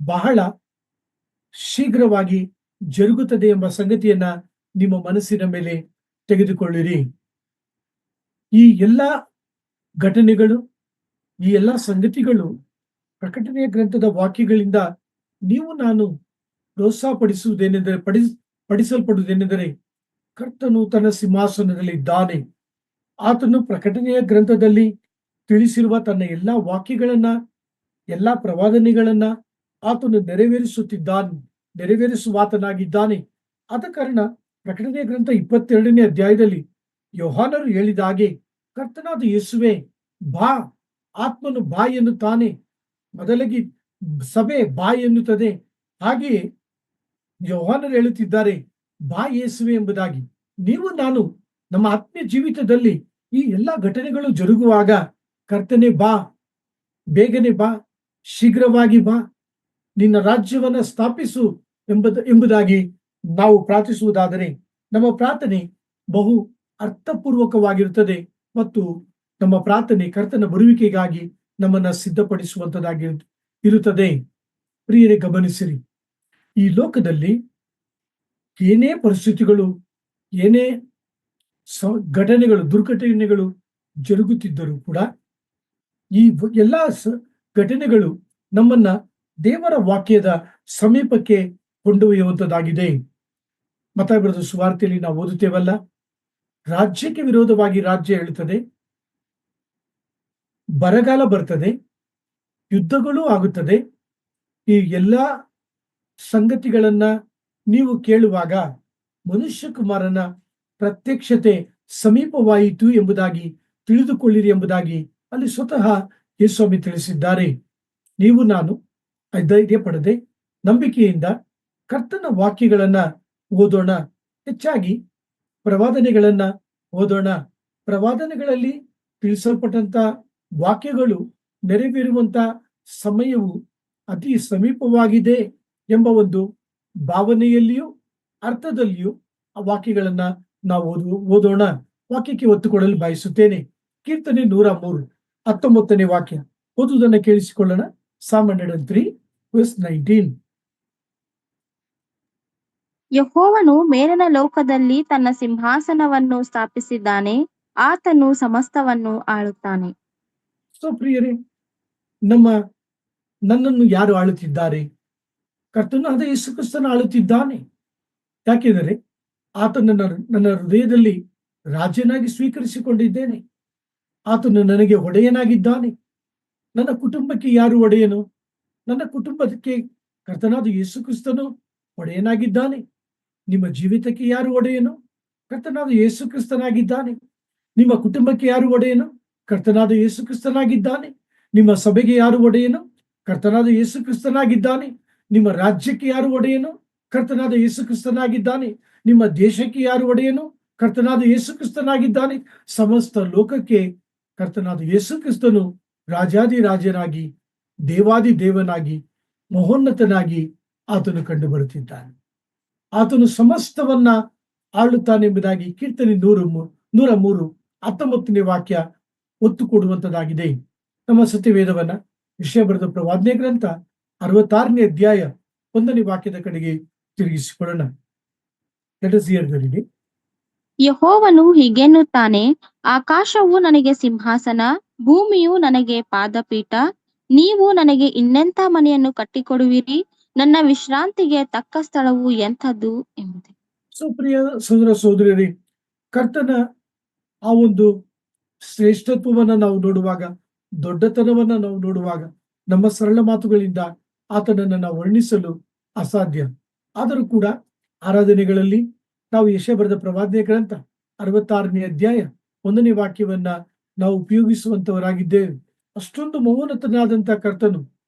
ಬಹಳ ಶೀಘ್ರವಾಗಿ ಜರುಗುತ್ತದೆ ಎಂಬ ಸಂಗತಿಯನ್ನ ನಿಮ್ಮ ಮನಸ್ಸಿನ ಮೇಲೆ ತೆಗೆದುಕೊಳ್ಳಿರಿ. ಈ ಎಲ್ಲ ಘಟನೆಗಳು, ಈ ಎಲ್ಲ ಸಂಗತಿಗಳು ಪ್ರಕಟಣೆಯ ಗ್ರಂಥದ ವಾಕ್ಯಗಳಿಂದ ನೀವು ನಾನು ಪ್ರೋತ್ಸಾಹಪಡಿಸುವುದೇನೆಂದರೆ, ಪಡಿಸಲ್ಪಡುವುದೇನೆಂದರೆ, ಕರ್ತನು ತನ್ನ ಸಿಂಹಾಸನದಲ್ಲಿ ಇದ್ದಾನೆ, ಆತನು ಪ್ರಕಟಣೆಯ ಗ್ರಂಥದಲ್ಲಿ ತಿಳಿಸಿರುವ ತನ್ನ ಎಲ್ಲಾ ವಾಕ್ಯಗಳನ್ನ, ಎಲ್ಲಾ ಪ್ರವಾದನೆಗಳನ್ನ ಆತನು ನೆರವೇರಿಸುವಾತನಾಗಿದ್ದಾನೆ. ಆದ ಕಾರಣ ಪ್ರಕಟಣೆಯ ಗ್ರಂಥ 22ನೇ ಅಧ್ಯಾಯದಲ್ಲಿ ಯೋಹಾನರು ಹೇಳಿದ ಹಾಗೆ, ಕರ್ತನಾದ ಯೇಸುವೆ ಬಾ, ಆತ್ಮನು ಬಾ ಎನ್ನುತ್ತಾನೆ. ಮೊದಲಿಗೆ ಸಭೆ ಬಾ ಎನ್ನುತ್ತದೆ, ಹಾಗೆಯೇ ಯೋಹಾನರು ಹೇಳುತ್ತಿದ್ದಾರೆ ಬಾ ಯೇಸುವೆ ಎಂಬುದಾಗಿ. ನೀವು ನಾನು ನಮ್ಮ ಆತ್ಮೀಯ ಜೀವಿತದಲ್ಲಿ ಈ ಎಲ್ಲಾ ಘಟನೆಗಳು ಜರುಗುವಾಗ, ಕರ್ತನೆ ಬಾ, ಬೇಗನೆ ಬಾ, ಶೀಘ್ರವಾಗಿ ಬಾ, ನಿನ್ನ ರಾಜ್ಯವನ್ನ ಸ್ಥಾಪಿಸು ಎಂಬುದಾಗಿ ನಾವು ಪ್ರಾರ್ಥಿಸುವುದಾದರೆ ನಮ್ಮ ಪ್ರಾರ್ಥನೆ ಬಹು ಅರ್ಥಪೂರ್ವಕವಾಗಿರುತ್ತದೆ ಮತ್ತು ನಮ್ಮ ಪ್ರಾರ್ಥನೆ ಕರ್ತನ ಬರುವಿಕೆಗಾಗಿ ನಮ್ಮನ್ನ ಸಿದ್ಧಪಡಿಸುವಂತದಾಗಿ ಇರುತ್ತದೆ. ಪ್ರಿಯರೇ, ಗಮನಿಸಿರಿ, ಈ ಲೋಕದಲ್ಲಿ ಏನೇ ಪರಿಸ್ಥಿತಿಗಳು, ಏನೇ ಘಟನೆಗಳು, ದುರ್ಘಟನೆಗಳು ಜರುಗುತ್ತಿದ್ದರೂ ಕೂಡ ಈ ಎಲ್ಲಾ ಘಟನೆಗಳು ನಮ್ಮನ್ನ ದೇವರ ವಾಕ್ಯದ ಸಮೀಪಕ್ಕೆ ಕೊಂಡೊಯ್ಯುವಂತದ್ದಾಗಿದೆ. ಮತ್ತಾಯ ಬರೆದ ಸುವಾರ್ತೆಯಲ್ಲಿ ನಾವು ಓದುತ್ತೇವಲ್ಲ, ರಾಜ್ಯಕ್ಕೆ ವಿರೋಧವಾಗಿ ರಾಜ್ಯ ಹೇಳುತ್ತದೆ, ಬರಗಾಲ ಬರ್ತದೆ, ಯುದ್ಧಗಳು ಆಗುತ್ತದೆ. ಈ ಎಲ್ಲಾ ಸಂಗತಿಗಳನ್ನ ನೀವು ಕೇಳುವಾಗ ಮನುಷ್ಯ ಕುಮಾರನ ಪ್ರತ್ಯಕ್ಷತೆ ಸಮೀಪವಾಯಿತು ಎಂಬುದಾಗಿ ತಿಳಿದುಕೊಳ್ಳಿರಿ ಎಂಬುದಾಗಿ ಅಲ್ಲಿ ಸ್ವತಃ ಯೇಸುಸ್ವಾಮಿ ತಿಳಿಸಿದ್ದಾರೆ. ನೀವು ನಾನು ಧೈರ್ಯ ಪಡದೆ ನಂಬಿಕೆಯಿಂದ ಕರ್ತನ ವಾಕ್ಯಗಳನ್ನ ಓದೋಣ. ಹೆಚ್ಚಾಗಿ ಪ್ರವಾದನೆಗಳನ್ನ ಓದೋಣ. ಪ್ರವಾದನೆಗಳಲ್ಲಿ ತಿಳಿಸಲ್ಪಟ್ಟಂತ ವಾಕ್ಯಗಳು ನೆರವೇರುವಂತ ಸಮಯವು ಅತಿ ಸಮೀಪವಾಗಿದೆ ಎಂಬ ಒಂದು ಭಾವನೆಯಲ್ಲಿಯೂ ಅರ್ಥದಲ್ಲಿಯೂ ಆ ವಾಕ್ಯಗಳನ್ನ ನಾವು ಓದೋಣ. ವಾಕ್ಯಕ್ಕೆ ಒತ್ತು ಕೊಡಲು ಬಯಸುತ್ತೇನೆ. ಕೀರ್ತನೆ 103 19ನೇ ವಾಕ್ಯ ಓದುವುದನ್ನು ಕೇಳಿಸಿಕೊಳ್ಳೋಣ. Psalm 103 verse 19. ಯೆಹೋವನು ಮೇಲಿನ ಲೋಕದಲ್ಲಿ ತನ್ನ ಸಿಂಹಾಸನವನ್ನು ಸ್ಥಾಪಿಸಿದ್ದಾನೆ, ಆತನು ಸಮಸ್ತವನ್ನು ಆಳುತ್ತಾನೆ. ಸೊ ಪ್ರಿಯರೇ, ನನ್ನನ್ನು ಯಾರು ಆಳುತ್ತಿದ್ದಾರೆ? ಕರ್ತನಾದ ಯೇಸು ಕ್ರಿಸ್ತನು ಆಳುತ್ತಿದ್ದಾನೆ. ಯಾಕೆಂದರೆ ಆತನ ನನ್ನ ಹೃದಯದಲ್ಲಿ ರಾಜನಾಗಿ ಸ್ವೀಕರಿಸಿಕೊಂಡಿದ್ದೇನೆ. ಆತನು ನನಗೆ ಒಡೆಯನಾಗಿದ್ದಾನೆ. ನನ್ನ ಕುಟುಂಬಕ್ಕೆ ಯಾರು ಒಡೆಯನು? ನನ್ನ ಕುಟುಂಬಕ್ಕೆ ಕರ್ತನಾದ ಯೇಸು ಕ್ರಿಸ್ತನು ಒಡೆಯನಾಗಿದ್ದಾನೆ. ನಿಮ್ಮ ಜೀವಿತಕ್ಕೆ ಯಾರು ಒಡೆಯನು? ಕರ್ತನಾದ ಯೇಸು ಕ್ರಿಸ್ತನಾಗಿದ್ದಾನೆ. ನಿಮ್ಮ ಕುಟುಂಬಕ್ಕೆ ಯಾರು ಒಡೆಯನು? ಕರ್ತನಾದ ಯೇಸು ಕ್ರಿಸ್ತನಾಗಿದ್ದಾನೆ. ನಿಮ್ಮ ಸಭೆಗೆ ಯಾರು ಒಡೆಯನು? ಕರ್ತನಾದ ಯೇಸು ಕ್ರಿಸ್ತನಾಗಿದ್ದಾನೆ. ನಿಮ್ಮ ರಾಜ್ಯಕ್ಕೆ ಯಾರು ಒಡೆಯನು? ಕರ್ತನಾದ ಯೇಸು ಕ್ರಿಸ್ತನಾಗಿದ್ದಾನೆ. ನಿಮ್ಮ ದೇಶಕ್ಕೆ ಯಾರು ಒಡೆಯನು? ಕರ್ತನಾದ ಯೇಸು ಕ್ರಿಸ್ತನಾಗಿದ್ದಾನೆ. ಸಮಸ್ತ ಲೋಕಕ್ಕೆ ಕರ್ತನಾದ ಯೇಸು ಕ್ರಿಸ್ತನು ರಾಜಾದಿರಾಜನಾಗಿ, ದೇವಾದಿ ದೇವನಾಗಿ, ಮಹೋನ್ನತನಾಗಿ ಆತನು ಕಂಡು ಬರುತ್ತಿದ್ದಾನೆ. ಆತನು ಸಮಸ್ತವನ್ನ ಆಳುತ್ತಾನೆಂಬುದಾಗಿ ಕೀರ್ತನೆ 103 19ನೇ ವಾಕ್ಯ ಒತ್ತು ಕೊಡುವಂತದ್ದಾಗಿದೆ. ನಮ್ಮ ಸತ್ಯವೇದವನ್ನ ವಿಷಯ ಬರೆದ ಪ್ರವಾದನೆ ಗ್ರಂಥ 66ನೇ ಅಧ್ಯಾಯ 1ನೇ ವಾಕ್ಯದ ಕಡೆಗೆ ತಿರುಗಿಸಿಕೊಳ್ಳೋಣ. Let us hear the reading. ಯೆಹೋವನು ಹೀಗೆನ್ನುತ್ತಾನೆ, ಆಕಾಶವು ನನಗೆ ಸಿಂಹಾಸನ, ಭೂಮಿಯು ನನಗೆ ಪಾದಪೀಠ. ನೀವು ನನಗೆ ಇನ್ನೆಂಥ ಮನೆಯನ್ನು ಕಟ್ಟಿಕೊಡುವಿರಿ? ನನ್ನ ವಿಶ್ರಾಂತಿಗೆ ತಕ್ಕ ಸ್ಥಳವು ಎಂಥದ್ದು ಎಂಬುದೇ. ಸುಪ್ರಿಯ ಸಹೋದರ ಸಹೋದರಿಯರೇ, ಕರ್ತನ ಆ ಒಂದು ಶ್ರೇಷ್ಠತ್ವವನ್ನ ನಾವು ನೋಡುವಾಗ, ದೊಡ್ಡತನವನ್ನ ನಾವು ನೋಡುವಾಗ, ನಮ್ಮ ಸರಳ ಮಾತುಗಳಿಂದ ಆತನನ್ನ ನಾವು ವರ್ಣಿಸಲು ಅಸಾಧ್ಯ. ಆದರೂ ಕೂಡ ಆರಾಧನೆಗಳಲ್ಲಿ ನಾವು ಯೆಶಾಯ ಬರೆದ ಪ್ರವಾದನೆ ಗ್ರಂಥ 66ನೇ ಅಧ್ಯಾಯ 1ನೇ ವಾಕ್ಯವನ್ನ ನಾವು ಉಪಯೋಗಿಸುವಂತವರಾಗಿದ್ದೇವೆ. ಅಷ್ಟೊಂದು ಮಹೋನ್ನತನಾದಂತ ಕರ್ತನು,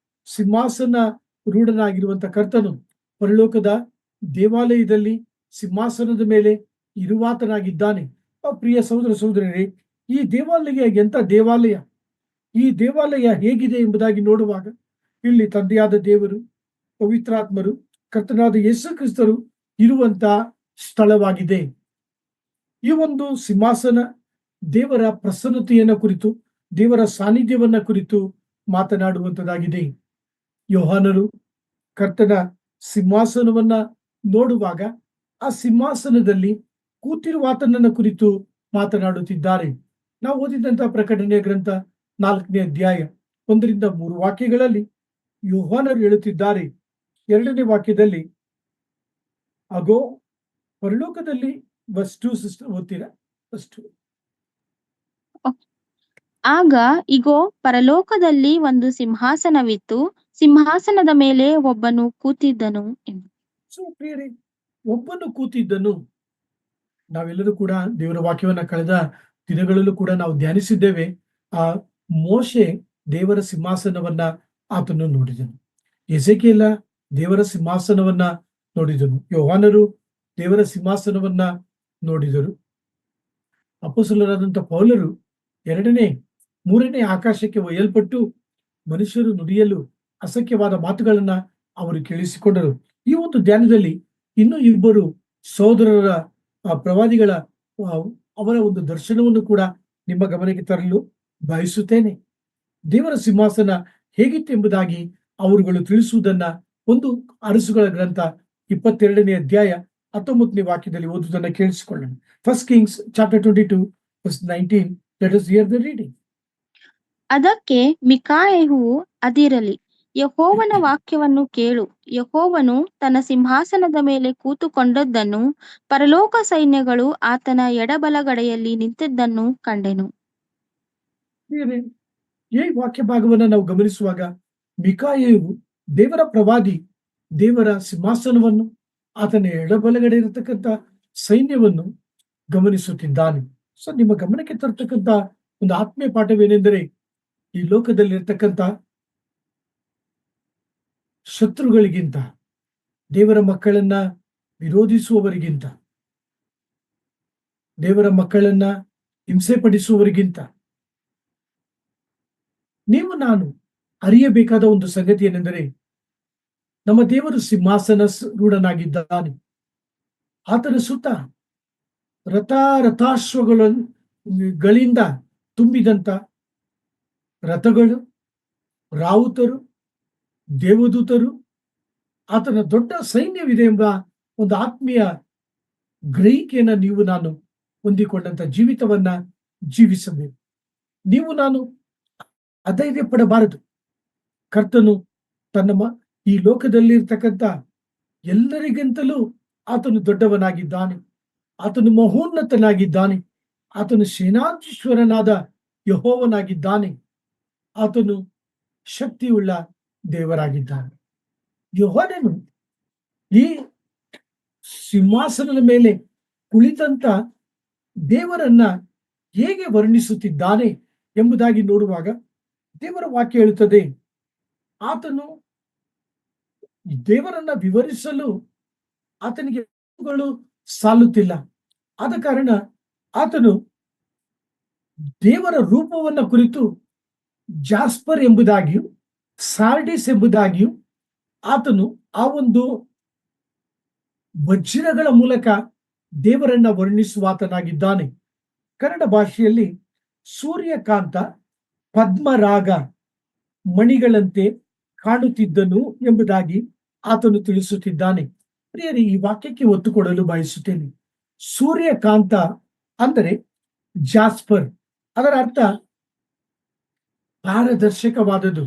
ಸಿಂಹಾಸನ ರೂಢನಾಗಿರುವಂತ ಕರ್ತನು ಪರಲೋಕದ ದೇವಾಲಯದಲ್ಲಿ ಸಿಂಹಾಸನದ ಮೇಲೆ ಇರುವಾತನಾಗಿದ್ದಾನೆ. ಪ್ರಿಯ ಸಹೋದರ ಸಹೋದರರೇ, ಈ ದೇವಾಲಯ ಎಂತ ದೇವಾಲಯ, ಈ ದೇವಾಲಯ ಹೇಗಿದೆ ಎಂಬುದಾಗಿ ನೋಡುವಾಗ ಇಲ್ಲಿ ತಂದೆಯಾದ ದೇವರು, ಪವಿತ್ರಾತ್ಮರು, ಕರ್ತನಾದ ಯೇಸು ಕ್ರಿಸ್ತರು ಇರುವಂತ ಸ್ಥಳವಾಗಿದೆ. ಈ ಒಂದು ಸಿಂಹಾಸನ ದೇವರ ಪ್ರಸನ್ನತೆಯನ್ನ ಕುರಿತು, ದೇವರ ಸಾನ್ನಿಧ್ಯವನ್ನ ಕುರಿತು ಮಾತನಾಡುವಂತದ್ದಾಗಿದೆ. ಯೋಹಾನರು ಕರ್ತನ ಸಿಂಹಾಸನವನ್ನ ನೋಡುವಾಗ ಆ ಸಿಂಹಾಸನದಲ್ಲಿ ಕೂತಿರುವಾತನನ್ನ ಕುರಿತು ಮಾತನಾಡುತ್ತಿದ್ದಾರೆ. ನಾವು ಓದಿದಂತಹ ಪ್ರಕಟಣೆಯ ಗ್ರಂಥ 4ನೇ ಅಧ್ಯಾಯ 1-3 ವಾಕ್ಯಗಳಲ್ಲಿ ಯೋಹಾನರು ಹೇಳುತ್ತಿದ್ದಾರೆ. 2ನೇ ವಾಕ್ಯದಲ್ಲಿ ಅಗೋ ಪರಲೋಕದಲ್ಲಿ ವಸ್ತು ಓದ್ತೀರಾ? ವಸ್ತು ಆಗ ಇಗೋ ಪರಲೋಕದಲ್ಲಿ ಒಂದು ಸಿಂಹಾಸನವಿತ್ತು, ಸಿಂಹಾಸನದ ಮೇಲೆ ಒಬ್ಬನು ಕೂತಿದ್ದನು ಎಂದು. ಸೊ ಪ್ರಿಯರೇ, ಒಬ್ಬನು ಕೂತಿದ್ದನು. ನಾವೆಲ್ಲರೂ ಕೂಡ ದೇವರ ವಾಕ್ಯವನ್ನ ಕಳೆದ ದಿನಗಳಲ್ಲೂ ಕೂಡ ನಾವು ಧ್ಯಾನಿಸಿದ್ದೇವೆ. ಆ ಮೋಶೆ ದೇವರ ಸಿಂಹಾಸನವನ್ನ ಆತನು ನೋಡಿದನು. ಎಸೆಕಿಯೇಲ ದೇವರ ಸಿಂಹಾಸನವನ್ನ ನೋಡಿದನು. ಯೋಹಾನರು ದೇವರ ಸಿಂಹಾಸನವನ್ನ ನೋಡಿದರು. ಅಪೊಸ್ತಲರಾದಂಥ ಪೌಲರು 2ನೇ 3ನೇ ಆಕಾಶಕ್ಕೆ ಒಯ್ಯಲ್ಪಟ್ಟು ಮನುಷ್ಯರು ನುಡಿಯಲು ಅಸಖ್ಯವಾದ ಮಾತುಗಳನ್ನ ಅವರು ಕೇಳಿಸಿಕೊಂಡರು. ಈ ಒಂದು ಧ್ಯಾನದಲ್ಲಿ ಇನ್ನೂ ಇಬ್ಬರು ಸಹೋದರರ ಪ್ರವಾದಿಗಳ ಅವರ ಒಂದು ದರ್ಶನವನ್ನು ಕೂಡ ನಿಮ್ಮ ಗಮನಕ್ಕೆ ತರಲು ಬಯಸುತ್ತೇನೆ. ದೇವರ ಸಿಂಹಾಸನ ಹೇಗಿತ್ತು ಎಂಬುದಾಗಿ ಅವರುಗಳು ತಿಳಿಸುವುದನ್ನ ಒಂದು ಅರಸುಗಳ ಗ್ರಂಥ 22ನೇ ಅಧ್ಯಾಯ 19ನೇ ವಾಕ್ಯದಲ್ಲಿ ಓದುವುದನ್ನ ಕೇಳಿಸಿಕೊಳ್ಳೋಣ. 1 Kings chapter 22 verse 19. Let us hear the reading. ಅದಕ್ಕೆ ಮಿಕಾಯೆಹು, ಅದಿರಲಿ, ಯೆಹೋವನ ವಾಕ್ಯವನ್ನು ಕೇಳು. ಯೆಹೋವನು ತನ್ನ ಸಿಂಹಾಸನದ ಮೇಲೆ ಕೂತುಕೊಂಡದ್ದನ್ನು, ಪರಲೋಕ ಸೈನ್ಯಗಳು ಆತನ ಎಡಬಲಗಡೆಯಲ್ಲಿ ನಿಂತಿದ್ದನ್ನು ಕಂಡೆನು. ಈ ವಾಕ್ಯ ಭಾಗವನ್ನ ನಾವು ಗಮನಿಸುವಾಗ ಮಿಕಾಯೆಯು ದೇವರ ಪ್ರವಾದಿ ದೇವರ ಸಿಂಹಾಸನವನ್ನು, ಆತನ ಎಡಬಲಗಡೆ ಇರತಕ್ಕಂಥ ಸೈನ್ಯವನ್ನು ಗಮನಿಸುತ್ತಿದ್ದಾನೆ. ಸೊ ನಿಮ್ಮ ಗಮನಕ್ಕೆ ತರ್ತಕ್ಕಂಥ ಒಂದು ಆತ್ಮೀಯ ಪಾಠವೇನೆಂದರೆ, ಈ ಲೋಕದಲ್ಲಿರ್ತಕ್ಕಂಥ ಶತ್ರುಗಳಿಗಿಂತ, ದೇವರ ಮಕ್ಕಳನ್ನ ವಿರೋಧಿಸುವವರಿಗಿಂತ, ದೇವರ ಮಕ್ಕಳನ್ನ ಹಿಂಸೆ ಪಡಿಸುವವರಿಗಿಂತ ನೀವು ನಾನು ಅರಿಯಬೇಕಾದ ಒಂದು ಸಂಗತಿ ಏನೆಂದರೆ, ನಮ್ಮ ದೇವರು ಸಿಂಹಾಸನ ರೂಢನಾಗಿದ್ದಾನೆ. ಆತನ ಸುತ್ತ ರಥಾಶ್ವಗಳಿಂದ ತುಂಬಿದಂತ ರಥಗಳು, ರಾವುತರು, ದೇವದೂತರು, ಆತನ ದೊಡ್ಡ ಸೈನ್ಯವಿದೆ ಎಂಬ ಒಂದು ಆತ್ಮೀಯ ಗ್ರಹಿಕೆಯನ್ನ ನೀವು ನಾನು ಹೊಂದಿಕೊಂಡಂತ ಜೀವಿತವನ್ನ ಜೀವಿಸಬೇಕು. ನೀವು ನಾನು ಅಧೈರ್ಯ ಪಡಬಾರದು. ಕರ್ತನು ತನ್ನ ಈ ಲೋಕದಲ್ಲಿರ್ತಕ್ಕಂಥ ಎಲ್ಲರಿಗಿಂತಲೂ ಆತನು ದೊಡ್ಡವನಾಗಿದ್ದಾನೆ. ಆತನು ಮಹೋನ್ನತನಾಗಿದ್ದಾನೆ. ಆತನು ಸೇನಾಧೀಶ್ವರನಾದ ಯೆಹೋವನಾಗಿದ್ದಾನೆ. ಆತನು ಶಕ್ತಿಯುಳ್ಳ ದೇವರಾಗಿದ್ದಾನೆ. ಯೋಹಾನನು ಈ ಸಿಂಹಾಸನದ ಮೇಲೆ ಕುಳಿತಂತ ದೇವರನ್ನ ಹೇಗೆ ವರ್ಣಿಸುತ್ತಿದ್ದಾನೆ ಎಂಬುದಾಗಿ ನೋಡುವಾಗ ದೇವರ ವಾಕ್ಯ ಹೇಳುತ್ತದೆ, ಆತನು ದೇವರನ್ನ ವಿವರಿಸಲು ಆತನಿಗೆ ಸಾಲುತ್ತಿಲ್ಲ. ಆದ ಕಾರಣ ಆತನು ದೇವರ ರೂಪವನ್ನ ಕುರಿತು ಜಾಸ್ಪರ್ ಎಂಬುದಾಗಿಯೂ ಸಾರ್ಡಿಸ್ ಎಂಬುದಾಗಿಯೂ ಆತನು ಆ ಒಂದು ವಜ್ರಗಳ ಮೂಲಕ ದೇವರನ್ನ ವರ್ಣಿಸುವಾತನಾಗಿದ್ದಾನೆ. ಕನ್ನಡ ಭಾಷೆಯಲ್ಲಿ ಸೂರ್ಯಕಾಂತ ಪದ್ಮರಾಗ ಮಣಿಗಳಂತೆ ಕಾಣುತ್ತಿದ್ದನು ಎಂಬುದಾಗಿ ಆತನು ತಿಳಿಸುತ್ತಿದ್ದಾನೆ. ಪ್ರಿಯರೇ, ಈ ವಾಕ್ಯಕ್ಕೆ ಒತ್ತು ಕೊಡಲು ಬಯಸುತ್ತೇನೆ. ಸೂರ್ಯಕಾಂತ ಅಂದರೆ ಜಾಸ್ಪರ್, ಅದರ ಅರ್ಥ ಪಾರದರ್ಶಕವಾದದ್ದು.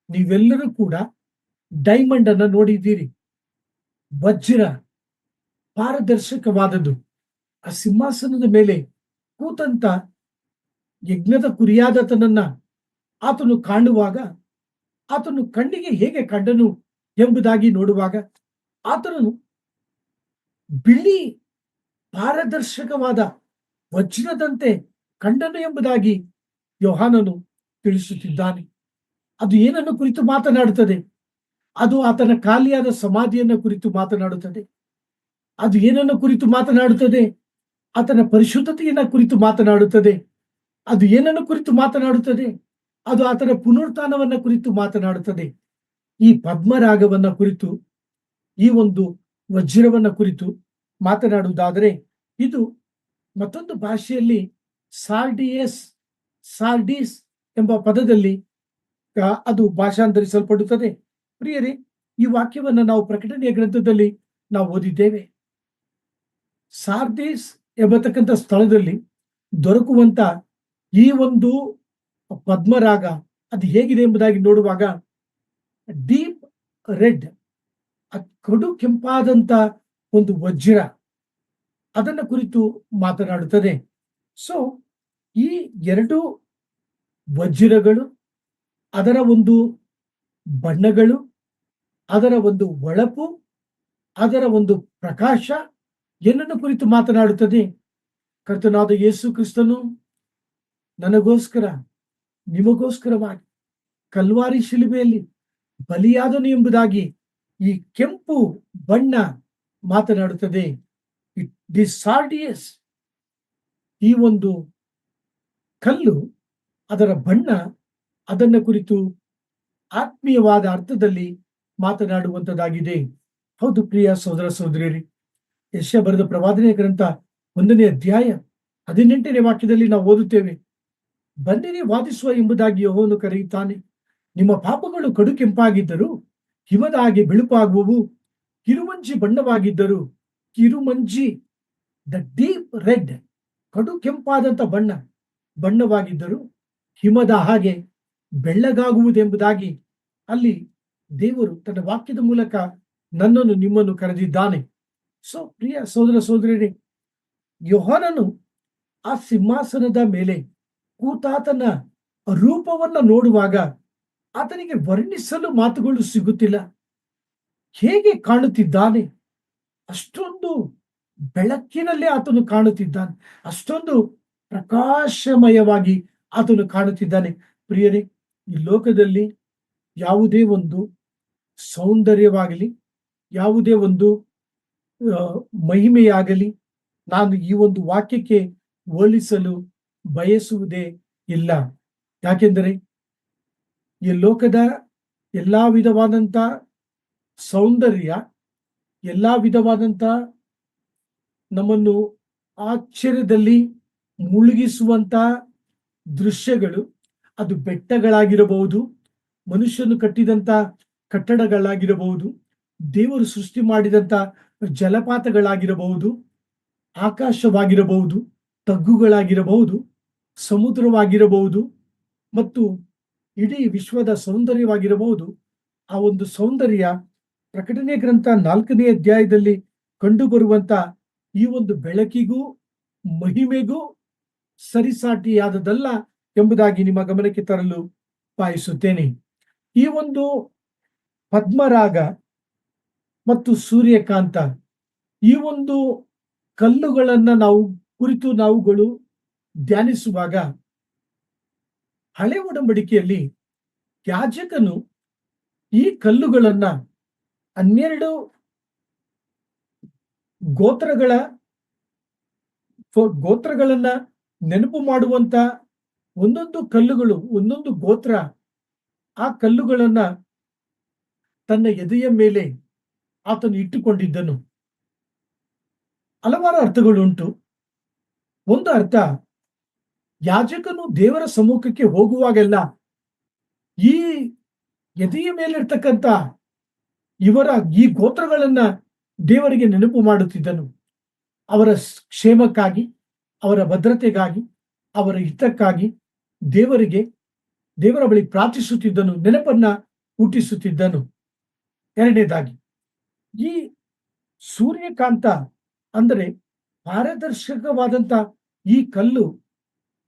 ನೀವೆಲ್ಲರೂ ಕೂಡ ಡೈಮಂಡ್ ಅನ್ನ ನೋಡಿದ್ದೀರಿ. ವಜ್ರ ಪಾರದರ್ಶಕವಾದದ್ದು. ಆ ಸಿಂಹಾಸನದ ಮೇಲೆ ಕೂತಂತ ಯಜ್ಞದ ಕುರಿಯಾದತನನ್ನ ಆತನು ಕಾಣುವಾಗ, ಆತನು ಕಣ್ಣಿಗೆ ಹೇಗೆ ಕಂಡನು ಎಂಬುದಾಗಿ ನೋಡುವಾಗ, ಆತನು ಬಿಳಿ ಪಾರದರ್ಶಕವಾದ ವಜ್ರದಂತೆ ಕಂಡನು ಎಂಬುದಾಗಿ ಯೋಹಾನನು ತಿಳಿಸುತ್ತಿದ್ದಾನೆ. ಅದು ಏನನ್ನು ಕುರಿತು ಮಾತನಾಡುತ್ತದೆ? ಅದು ಆತನ ಖಾಲಿಯಾದ ಸಮಾಧಿಯನ್ನು ಕುರಿತು ಮಾತನಾಡುತ್ತದೆ. ಅದು ಏನನ್ನು ಕುರಿತು ಮಾತನಾಡುತ್ತದೆ? ಆತನ ಪರಿಶುದ್ಧತೆಯನ್ನ ಕುರಿತು ಮಾತನಾಡುತ್ತದೆ. ಅದು ಏನನ್ನು ಕುರಿತು ಮಾತನಾಡುತ್ತದೆ? ಅದು ಆತನ ಪುನರುತ್ಥಾನವನ್ನ ಕುರಿತು ಮಾತನಾಡುತ್ತದೆ. ಈ ಪದ್ಮರಾಗವನ್ನ ಕುರಿತು, ಈ ಒಂದು ವಜ್ರವನ್ನ ಕುರಿತು ಮಾತನಾಡುವುದಾದರೆ, ಇದು ಮತ್ತೊಂದು ಭಾಷೆಯಲ್ಲಿ ಸಾರ್ಡಿಸ್ ಎಂಬ ಪದದಲ್ಲಿ ಅದು ಭಾಷಾಂತರಿಸಲ್ಪಡುತ್ತದೆ. ಪ್ರಿಯರೇ, ಈ ವಾಕ್ಯವನ್ನ ನಾವು ಪ್ರಕಟಣೆಯ ಗ್ರಂಥದಲ್ಲಿ ನಾವು ಓದಿದ್ದೇವೆ. ಸಾರ್ದಿಸ್ ಎಂಬತಕ್ಕಂಥ ಸ್ಥಳದಲ್ಲಿ ದೊರಕುವಂತ ಈ ಒಂದು ಪದ್ಮರಾಗ ಅದು ಹೇಗಿದೆ ಎಂಬುದಾಗಿ ನೋಡುವಾಗ, ಡೀಪ್ ರೆಡ್, ಕಡು ಕೆಂಪಾದಂತ ಒಂದು ವಜ್ರ, ಅದನ್ನ ಕುರಿತು ಮಾತನಾಡುತ್ತದೆ. ಸೊ ಈ ಎರಡು ವಜ್ರಗಳು, ಅದರ ಒಂದು ಬಣ್ಣಗಳು, ಅದರ ಒಂದು ಹೊಳಪು, ಅದರ ಒಂದು ಪ್ರಕಾಶ ಏನನ್ನು ಕುರಿತು ಮಾತನಾಡುತ್ತದೆ? ಕರ್ತನಾದ ಯೇಸು ಕ್ರಿಸ್ತನು ನನಗೋಸ್ಕರ, ನಿಮಗೋಸ್ಕರವಾಗಿ ಕಲ್ವಾರಿ ಶಿಲುಬೆಯಲ್ಲಿ ಬಲಿಯಾದನು ಎಂಬುದಾಗಿ ಈ ಕೆಂಪು ಬಣ್ಣ ಮಾತನಾಡುತ್ತದೆ. ದಿ ಸಾರ್ಡಿಯಸ್, ಈ ಒಂದು ಕಲ್ಲು, ಅದರ ಬಣ್ಣ, ಅದನ್ನ ಕುರಿತು ಆತ್ಮೀಯವಾದ ಅರ್ಥದಲ್ಲಿ ಮಾತನಾಡುವಂತದ್ದಾಗಿದೆ. ಹೌದು ಪ್ರಿಯ ಸಹೋದರ ಸಹೋದರಿಯರೇ, ಯೆಶಾಯ ಬರೆದ ಪ್ರವಾದನೆಯ ಗ್ರಂಥ 1ನೇ ಅಧ್ಯಾಯ 18ನೇ ವಾಕ್ಯದಲ್ಲಿ ನಾವು ಓದುತ್ತೇವೆ, ಬನ್ನಿರಿ ವಾದಿಸುವ ಎಂಬುದಾಗಿ ಯೆಹೋವನು ಕರೆಯುತ್ತಾನೆ. ನಿಮ್ಮ ಪಾಪಗಳು ಕಡು ಕೆಂಪಾಗಿದ್ದರೂ ಹಿಮದ ಹಾಗೆ ಬಿಳುಪಾಗುವವು, ಕಿರುಮಂಜಿ ಬಣ್ಣವಾಗಿದ್ದರು, ಕಿರುಮಂಜಿ ದ ಡೀಪ್ ರೆಡ್, ಕಡು ಕೆಂಪಾದಂತ ಬಣ್ಣವಾಗಿದ್ದರು ಹಿಮದ ಹಾಗೆ ಬೆಳ್ಳಗಾಗುವುದೆಂಬುದಾಗಿ ಅಲ್ಲಿ ದೇವರು ತನ್ನ ವಾಕ್ಯದ ಮೂಲಕ ನನ್ನನ್ನು ನಿಮ್ಮನ್ನು ಕರೆದಿದ್ದಾನೆ. ಸೊ ಪ್ರಿಯ ಸಹೋದರ ಸಹೋದರಿಯರೇ, ಯೋಹಾನನು ಆ ಸಿಂಹಾಸನದ ಮೇಲೆ ಕೂತಾತನ ರೂಪವನ್ನ ನೋಡುವಾಗ ಆತನಿಗೆ ವರ್ಣಿಸಲು ಮಾತುಗಳು ಸಿಗುತ್ತಿಲ್ಲ. ಹೇಗೆ ಕಾಣುತ್ತಿದ್ದಾನೆ? ಅಷ್ಟೊಂದು ಬೆಳಕಿನಲ್ಲಿ ಆತನು ಕಾಣುತ್ತಿದ್ದಾನೆ, ಅಷ್ಟೊಂದು ಪ್ರಕಾಶಮಯವಾಗಿ ಆತನು ಕಾಣುತ್ತಿದ್ದಾನೆ. ಪ್ರಿಯರೇ, ಈ ಲೋಕದಲ್ಲಿ ಯಾವುದೇ ಒಂದು ಸೌಂದರ್ಯವಾಗಲಿ, ಯಾವುದೇ ಒಂದು ಮಹಿಮೆಯಾಗಲಿ ನಾನು ಈ ಒಂದು ವಾಕ್ಯಕ್ಕೆ ಹೋಲಿಸಲು ಬಯಸುವುದೇ ಇಲ್ಲ. ಯಾಕೆಂದರೆ ಈ ಲೋಕದ ಎಲ್ಲಾ ವಿಧವಾದಂತ ಸೌಂದರ್ಯ, ಎಲ್ಲಾ ವಿಧವಾದಂತ ನಮ್ಮನ್ನು ಆಶ್ಚರ್ಯದಲ್ಲಿ ಮುಳುಗಿಸುವಂತ ದೃಶ್ಯಗಳು, ಅದು ಬೆಟ್ಟಗಳಾಗಿರಬಹುದು, ಮನುಷ್ಯನು ಕಟ್ಟಿದಂತ ಕಟ್ಟಡಗಳಾಗಿರಬಹುದು, ದೇವರು ಸೃಷ್ಟಿ ಮಾಡಿದಂತ ಜಲಪಾತಗಳಾಗಿರಬಹುದು, ಆಕಾಶವಾಗಿರಬಹುದು, ತಗ್ಗುಗಳಾಗಿರಬಹುದು, ಸಮುದ್ರವಾಗಿರಬಹುದು ಮತ್ತು ಇಡೀ ವಿಶ್ವದ ಸೌಂದರ್ಯವಾಗಿರಬಹುದು. ಆ ಒಂದು ಸೌಂದರ್ಯ ಪ್ರಕಟಣೆ ಗ್ರಂಥ 4ನೇ ಅಧ್ಯಾಯದಲ್ಲಿ ಕಂಡುಬರುವಂತ ಈ ಒಂದು ಬೆಳಕಿಗೂ ಮಹಿಮೆಗೂ ಸರಿಸಾಟಿಯಾದದಲ್ಲ ಎಂಬುದಾಗಿ ನಿಮ್ಮ ಗಮನಕ್ಕೆ ತರಲು ಬಯಸುತ್ತೇನೆ. ಈ ಒಂದು ಪದ್ಮರಾಗ ಮತ್ತು ಸೂರ್ಯಕಾಂತ, ಈ ಒಂದು ಕಲ್ಲುಗಳನ್ನ ನಾವುಗಳು ಧ್ಯಾನಿಸುವಾಗ, ಹಳೆ ಒಡಂಬಡಿಕೆಯಲ್ಲಿ ಯಾಜಕನು ಈ ಕಲ್ಲುಗಳನ್ನ 12 ಗೋತ್ರಗಳನ್ನ ನೆನಪು ಮಾಡುವಂತ ಒಂದೊಂದು ಕಲ್ಲುಗಳು, ಒಂದೊಂದು ಗೋತ್ರ, ಆ ಕಲ್ಲುಗಳನ್ನ ತನ್ನ ಎದೆಯ ಮೇಲೆ ಆತನು ಇಟ್ಟುಕೊಂಡಿದ್ದನು. ಹಲವಾರು ಅರ್ಥಗಳುಂಟು. ಒಂದು ಅರ್ಥ, ಯಾಜಕನು ದೇವರ ಸಮ್ಮುಖಕ್ಕೆ ಹೋಗುವಾಗೆಲ್ಲ ಈ ಎದೆಯ ಮೇಲಿರ್ತಕ್ಕಂಥ ಈ ಗೋತ್ರಗಳನ್ನ ದೇವರಿಗೆ ನೆನಪು ಮಾಡುತ್ತಿದ್ದನು. ಅವರ ಕ್ಷೇಮಕ್ಕಾಗಿ, ಅವರ ಭದ್ರತೆಗಾಗಿ, ಅವರ ಹಿತಕ್ಕಾಗಿ ದೇವರ ಬಳಿ ಪ್ರಾರ್ಥಿಸುತ್ತಿದ್ದನು, ನೆನಪನ್ನ ಹುಟ್ಟಿಸುತ್ತಿದ್ದನು. ಎರಡನೇದಾಗಿ, ಈ ಸೂರ್ಯಕಾಂತ ಅಂದರೆ ಪಾರದರ್ಶಕವಾದಂತ ಈ ಕಲ್ಲು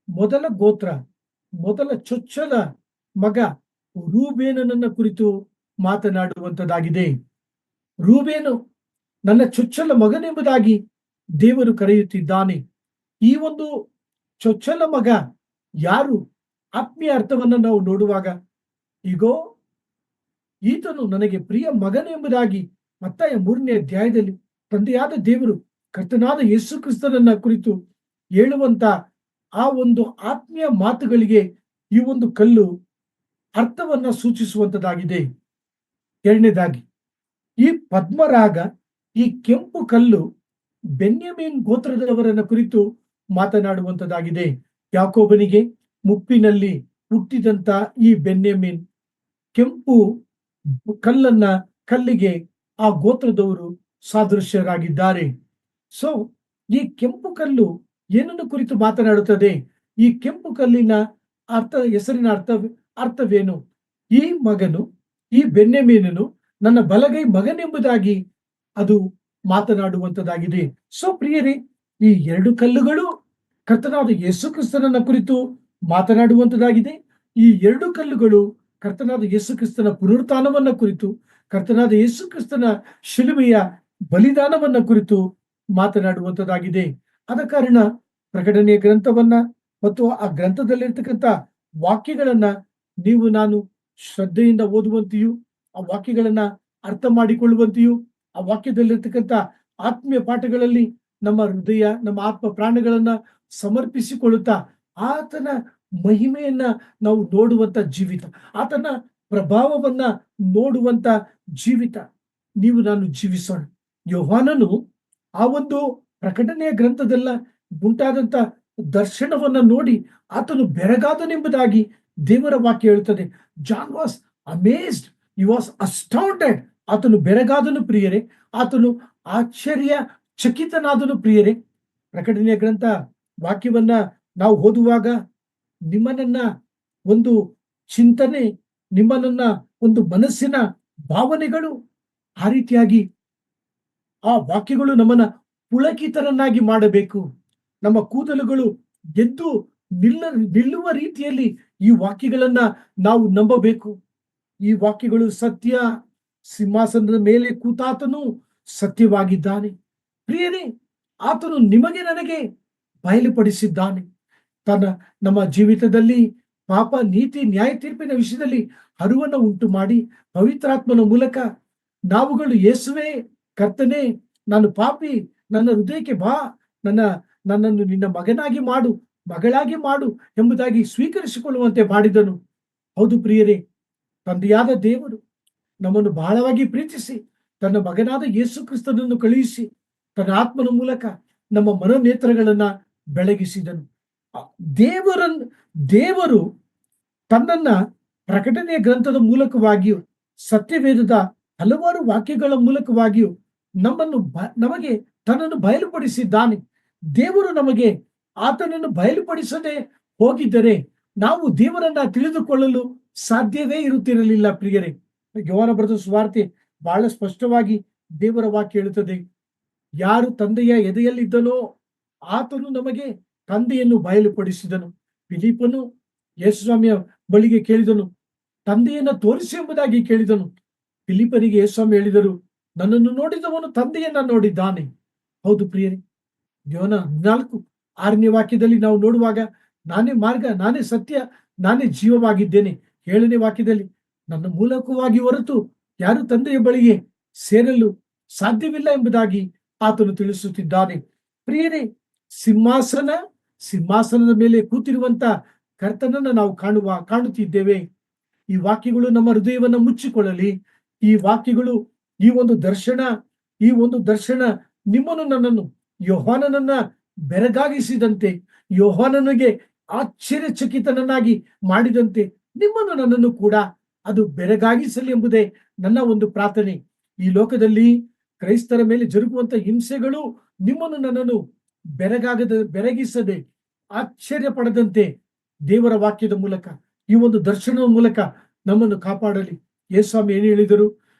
ಮೊದಲ ಗೋತ್ರ, ಮೊದಲ ಚೊಚ್ಚಲ ಮಗ ರೂಬೇನನನ್ನ ಕುರಿತು ಮಾತನಾಡುವಂತದ್ದಾಗಿದೆ. ರೂಬೇನು ನನ್ನ ಚೊಚ್ಚಲ ಮಗನೆಂಬುದಾಗಿ ದೇವರು ಕರೆಯುತ್ತಿದ್ದಾನೆ. ಈ ಒಂದು ಚೊಚ್ಚಲ ಮಗ ಯಾರು? ಆತ್ಮೀಯ ಅರ್ಥವನ್ನ ನಾವು ನೋಡುವಾಗ, ಈಗೋ ಈತನು ನನಗೆ ಪ್ರಿಯ ಮಗನೆಂಬುದಾಗಿ ಮತ್ತಾಯ 3ನೇ ಅಧ್ಯಾಯದಲ್ಲಿ ತಂದೆಯಾದ ದೇವರು ಕರ್ತನಾದ ಯೇಸು ಕ್ರಿಸ್ತನನ್ನ ಕುರಿತು ಹೇಳುವಂತ ಆ ಒಂದು ಆತ್ಮೀಯ ಮಾತುಗಳಿಗೆ ಈ ಒಂದು ಕಲ್ಲು ಅರ್ಥವನ್ನ ಸೂಚಿಸುವಂತದ್ದಾಗಿದೆ. ಎರಡನೇದಾಗಿ, ಈ ಪದ್ಮರಾಗ, ಈ ಕೆಂಪು ಕಲ್ಲು ಬೆನ್ಯಾಮೀನ್ ಗೋತ್ರದವರನ್ನ ಕುರಿತು ಮಾತನಾಡುವಂತದ್ದಾಗಿದೆ. ಯಾಕೋಬನಿಗೆ ಮುಪ್ಪಿನಲ್ಲಿ ಹುಟ್ಟಿದಂತ ಈ ಬೆನ್ಯಾಮೀನ್ ಕೆಂಪು ಕಲ್ಲಿಗೆ ಆ ಗೋತ್ರದವರು ಸಾದೃಶ್ಯರಾಗಿದ್ದಾರೆ. ಸೊ ಈ ಕೆಂಪು ಕಲ್ಲು ಏನನ್ನು ಕುರಿತು ಮಾತನಾಡುತ್ತದೆ? ಈ ಕೆಂಪು ಕಲ್ಲಿನ ಹೆಸರಿನ ಅರ್ಥವೇನು? ಈ ಮಗನು, ಈ ಬೆನ್ಯಾಮೀನನು ನನ್ನ ಬಲಗೈ ಮಗನೆಂಬುದಾಗಿ ಅದು ಮಾತನಾಡುವಂತದ್ದಾಗಿದೆ. ಸೊ ಪ್ರಿಯರೇ, ಈ 2 ಕಲ್ಲುಗಳು ಕರ್ತನಾದ ಯೇಸು ಕ್ರಿಸ್ತನನ್ನ ಕುರಿತು ಮಾತನಾಡುವಂತದ್ದಾಗಿದೆ. ಈ 2 ಕಲ್ಲುಗಳು ಕರ್ತನಾದ ಯೇಸು ಕ್ರಿಸ್ತನ ಪುನರುತ್ಥಾನವನ್ನ ಕುರಿತು, ಕರ್ತನಾದ ಯೇಸು ಕ್ರಿಸ್ತನ ಶಿಲುಬೆಯ ಬಲಿದಾನವನ್ನ ಕುರಿತು ಮಾತನಾಡುವಂತದ್ದಾಗಿದೆ. ಆದ ಕಾರಣ ಪ್ರಕಟಣೆಯ ಗ್ರಂಥವನ್ನ ಮತ್ತು ಆ ಗ್ರಂಥದಲ್ಲಿರ್ತಕ್ಕಂಥ ವಾಕ್ಯಗಳನ್ನ ನಾನು ಶ್ರದ್ಧೆಯಿಂದ ಓದುವಂತೆಯೂ, ಆ ವಾಕ್ಯಗಳನ್ನ ಅರ್ಥ ಮಾಡಿಕೊಳ್ಳುವಂತೆಯೂ, ಆ ವಾಕ್ಯದಲ್ಲಿರ್ತಕ್ಕಂಥ ಆತ್ಮೀಯ ಪಾಠಗಳಲ್ಲಿ ನಮ್ಮ ಹೃದಯ, ನಮ್ಮ ಆತ್ಮ ಪ್ರಾಣಗಳನ್ನ ಸಮರ್ಪಿಸಿಕೊಳ್ಳುತ್ತಾ ಆತನ ಮಹಿಮೆಯನ್ನ ನಾವು ನೋಡುವಂತ ಜೀವಿತ, ಆತನ ಪ್ರಭಾವವನ್ನ ನೋಡುವಂತ ಜೀವಿತ ನಾನು ಜೀವಿಸೋಣ. ಯೋಹಾನನು ಆ ಒಂದು ಪ್ರಕಟಣೆಯ ಗ್ರಂಥದಲ್ಲ ಉಂಟಾದಂತ ದರ್ಶನವನ್ನ ನೋಡಿ ಆತನು ಬೆರಗಾದನೆಂಬುದಾಗಿ ದೇವರ ವಾಕ್ಯ ಹೇಳುತ್ತದೆ. John was amazed, he was astounded. ಆತನು ಬೆರಗಾದನು ಪ್ರಿಯರೇ, ಆತನು ಆಶ್ಚರ್ಯ ಚಕಿತನಾದನು ಪ್ರಿಯರೇ. ಪ್ರಕಟಣೆಯ ಗ್ರಂಥ ವಾಕ್ಯವನ್ನ ನಾವು ಓದುವಾಗ ನಿಮ್ಮನ್ನ ಒಂದು ಚಿಂತನೆ, ನಿಮ್ಮನ್ನ ಒಂದು ಮನಸ್ಸಿನ ಭಾವನೆಗಳು, ಆ ರೀತಿಯಾಗಿ ಆ ವಾಕ್ಯಗಳು ನಮ್ಮನ್ನ ಪುಳಕಿತರನ್ನಾಗಿ ಮಾಡಬೇಕು. ನಮ್ಮ ಕೂದಲುಗಳು ಎದ್ದು ನಿಲ್ಲುವ ರೀತಿಯಲ್ಲಿ ಈ ವಾಕ್ಯಗಳನ್ನ ನಾವು ನಂಬಬೇಕು. ಈ ವಾಕ್ಯಗಳು ಸತ್ಯ. ಸಿಂಹಾಸನದ ಮೇಲೆ ಕೂತಾತನು ಸತ್ಯವಾಗಿದ್ದಾನೆ ಪ್ರಿಯರೇ. ಆತನು ನಿಮಗೆ ನನಗೆ ಬಯಲುಪಡಿಸಿದ್ದಾನೆ. ನಮ್ಮ ಜೀವಿತದಲ್ಲಿ ಪಾಪ, ನೀತಿ, ನ್ಯಾಯ ತೀರ್ಪಿನ ವಿಷಯದಲ್ಲಿ ಅರಿವನ್ನು ಉಂಟು ಮಾಡಿ ಪವಿತ್ರಾತ್ಮನ ಮೂಲಕ ನಾವುಗಳು ಯೇಸುವೆ ಕರ್ತನೇ, ನಾನು ಪಾಪಿ, ನನ್ನ ಹೃದಯಕ್ಕೆ ಬಾ, ನನ್ನನ್ನು ನಿನ್ನ ಮಗನಾಗಿ ಮಾಡು, ಮಗಳಾಗಿ ಮಾಡು ಎಂಬುದಾಗಿ ಸ್ವೀಕರಿಸಿಕೊಳ್ಳುವಂತೆ ಮಾಡಿದನು. ಹೌದು ಪ್ರಿಯರೇ, ತಂದೆಯಾದ ದೇವರು ನಮ್ಮನ್ನು ಬಹಳವಾಗಿ ಪ್ರೀತಿಸಿ ತನ್ನ ಮಗನಾದ ಯೇಸು ಕ್ರಿಸ್ತನನ್ನು ಕಳುಹಿಸಿ ತನ್ನ ಆತ್ಮನ ಮೂಲಕ ನಮ್ಮ ಮನೋನೇತ್ರಗಳನ್ನ ಬೆಳಗಿಸಿದನು. ದೇವರನ್ನು ದೇವರು ತನ್ನನ್ನ ಪ್ರಕಟಣೆಯ ಗ್ರಂಥದ ಮೂಲಕವಾಗಿಯೂ ಸತ್ಯವೇದದ ಹಲವಾರು ವಾಕ್ಯಗಳ ಮೂಲಕವಾಗಿಯೂ ನಮಗೆ ತನ್ನನ್ನು ಬಯಲುಪಡಿಸಿದ್ದಾನೆ. ದೇವರು ನಮಗೆ ಆತನನ್ನು ಬಯಲುಪಡಿಸದೆ ಹೋಗಿದ್ದರೆ ನಾವು ದೇವರನ್ನ ತಿಳಿದುಕೊಳ್ಳಲು ಸಾಧ್ಯವೇ ಇರುತ್ತಿರಲಿಲ್ಲ. ಪ್ರಿಯರೇ, ಯೋಹಾನ ಬರೆದ ಸುವಾರ್ತೆ ಬಹಳ ಸ್ಪಷ್ಟವಾಗಿ ದೇವರ ವಾಕ್ಯ ಹೇಳುತ್ತದೆ, ಯಾರು ತಂದೆಯ ಎದೆಯಲ್ಲಿದ್ದನೋ ಆತನು ನಮಗೆ ತಂದೆಯನ್ನು ಬಯಲುಪಡಿಸಿದನು. ಫಿಲಿಪ್ಪನು ಯೇಸುಸ್ವಾಮಿಯ ಬಳಿಗೆ ಕೇಳಿದನು, ತಂದೆಯನ್ನ ತೋರಿಸಿ ಎಂಬುದಾಗಿ ಕೇಳಿದನು. ಫಿಲಿಪ್ಪನಿಗೆ ಯೇಸುಸ್ವಾಮಿ ಹೇಳಿದರು, ನನ್ನನ್ನು ನೋಡಿದವನು ತಂದೆಯನ್ನ ನೋಡಿದ್ದಾನೆ. ಹೌದು ಪ್ರಿಯರೇ, ಯೋಹಾನ 14:6 ವಾಕ್ಯದಲ್ಲಿ ನಾವು ನೋಡುವಾಗ, ನಾನೇ ಮಾರ್ಗ, ನಾನೇ ಸತ್ಯ, ನಾನೇ ಜೀವವಾಗಿದ್ದೇನೆ. 7ನೇ ವಾಕ್ಯದಲ್ಲಿ, ನನ್ನ ಮೂಲಕವಾಗಿ ಹೊರತು ಯಾರು ತಂದೆಯ ಬಳಿಗೆ ಸೇರಲು ಸಾಧ್ಯವಿಲ್ಲ ಎಂಬುದಾಗಿ ಆತನು ತಿಳಿಸುತ್ತಿದ್ದಾನೆ. ಪ್ರಿಯರೇ, ಸಿಂಹಾಸನದ ಮೇಲೆ ಕೂತಿರುವಂತ ಕರ್ತನನ್ನ ನಾವು ಕಾಣುತ್ತಿದ್ದೇವೆ. ಈ ವಾಕ್ಯಗಳು ನಮ್ಮ ಹೃದಯವನ್ನು ಮುಚ್ಚಿಕೊಳ್ಳಲಿ. ಈ ವಾಕ್ಯಗಳು, ಈ ಒಂದು ದರ್ಶನ ನಿಮ್ಮನ್ನು ನನ್ನನ್ನು ಯೋಹಾನನನ್ನ ಬೆರಗಾಗಿಸಿದಂತೆ, ಯೋಹಾನನಿಗೆ ಆಶ್ಚರ್ಯಚಕಿತನನ್ನಾಗಿ ಮಾಡಿದಂತೆ ನಿಮ್ಮನ್ನು ನನ್ನನ್ನು ಕೂಡ ಅದು ಬೆರಗಾಗಿಸಲಿ ಎಂಬುದೇ ನನ್ನ ಒಂದು ಪ್ರಾರ್ಥನೆ. ಈ ಲೋಕದಲ್ಲಿ ಕ್ರೈಸ್ತರ ಮೇಲೆ ಜರುಗುವಂತ ಹಿಂಸೆಗಳು ನಿಮ್ಮನ್ನು ನನ್ನನ್ನು ಬೆರಗಿಸದೆ ಆಶ್ಚರ್ಯ ಪಡದಂತೆ ದೇವರ ವಾಕ್ಯದ ಮೂಲಕ, ಈ ಒಂದು ದರ್ಶನದ ಮೂಲಕ ನಮ್ಮನ್ನು ಕಾಪಾಡಲಿ. ಯೇಸುಸ್ವಾಮಿ ಏನು ಹೇಳಿದರು?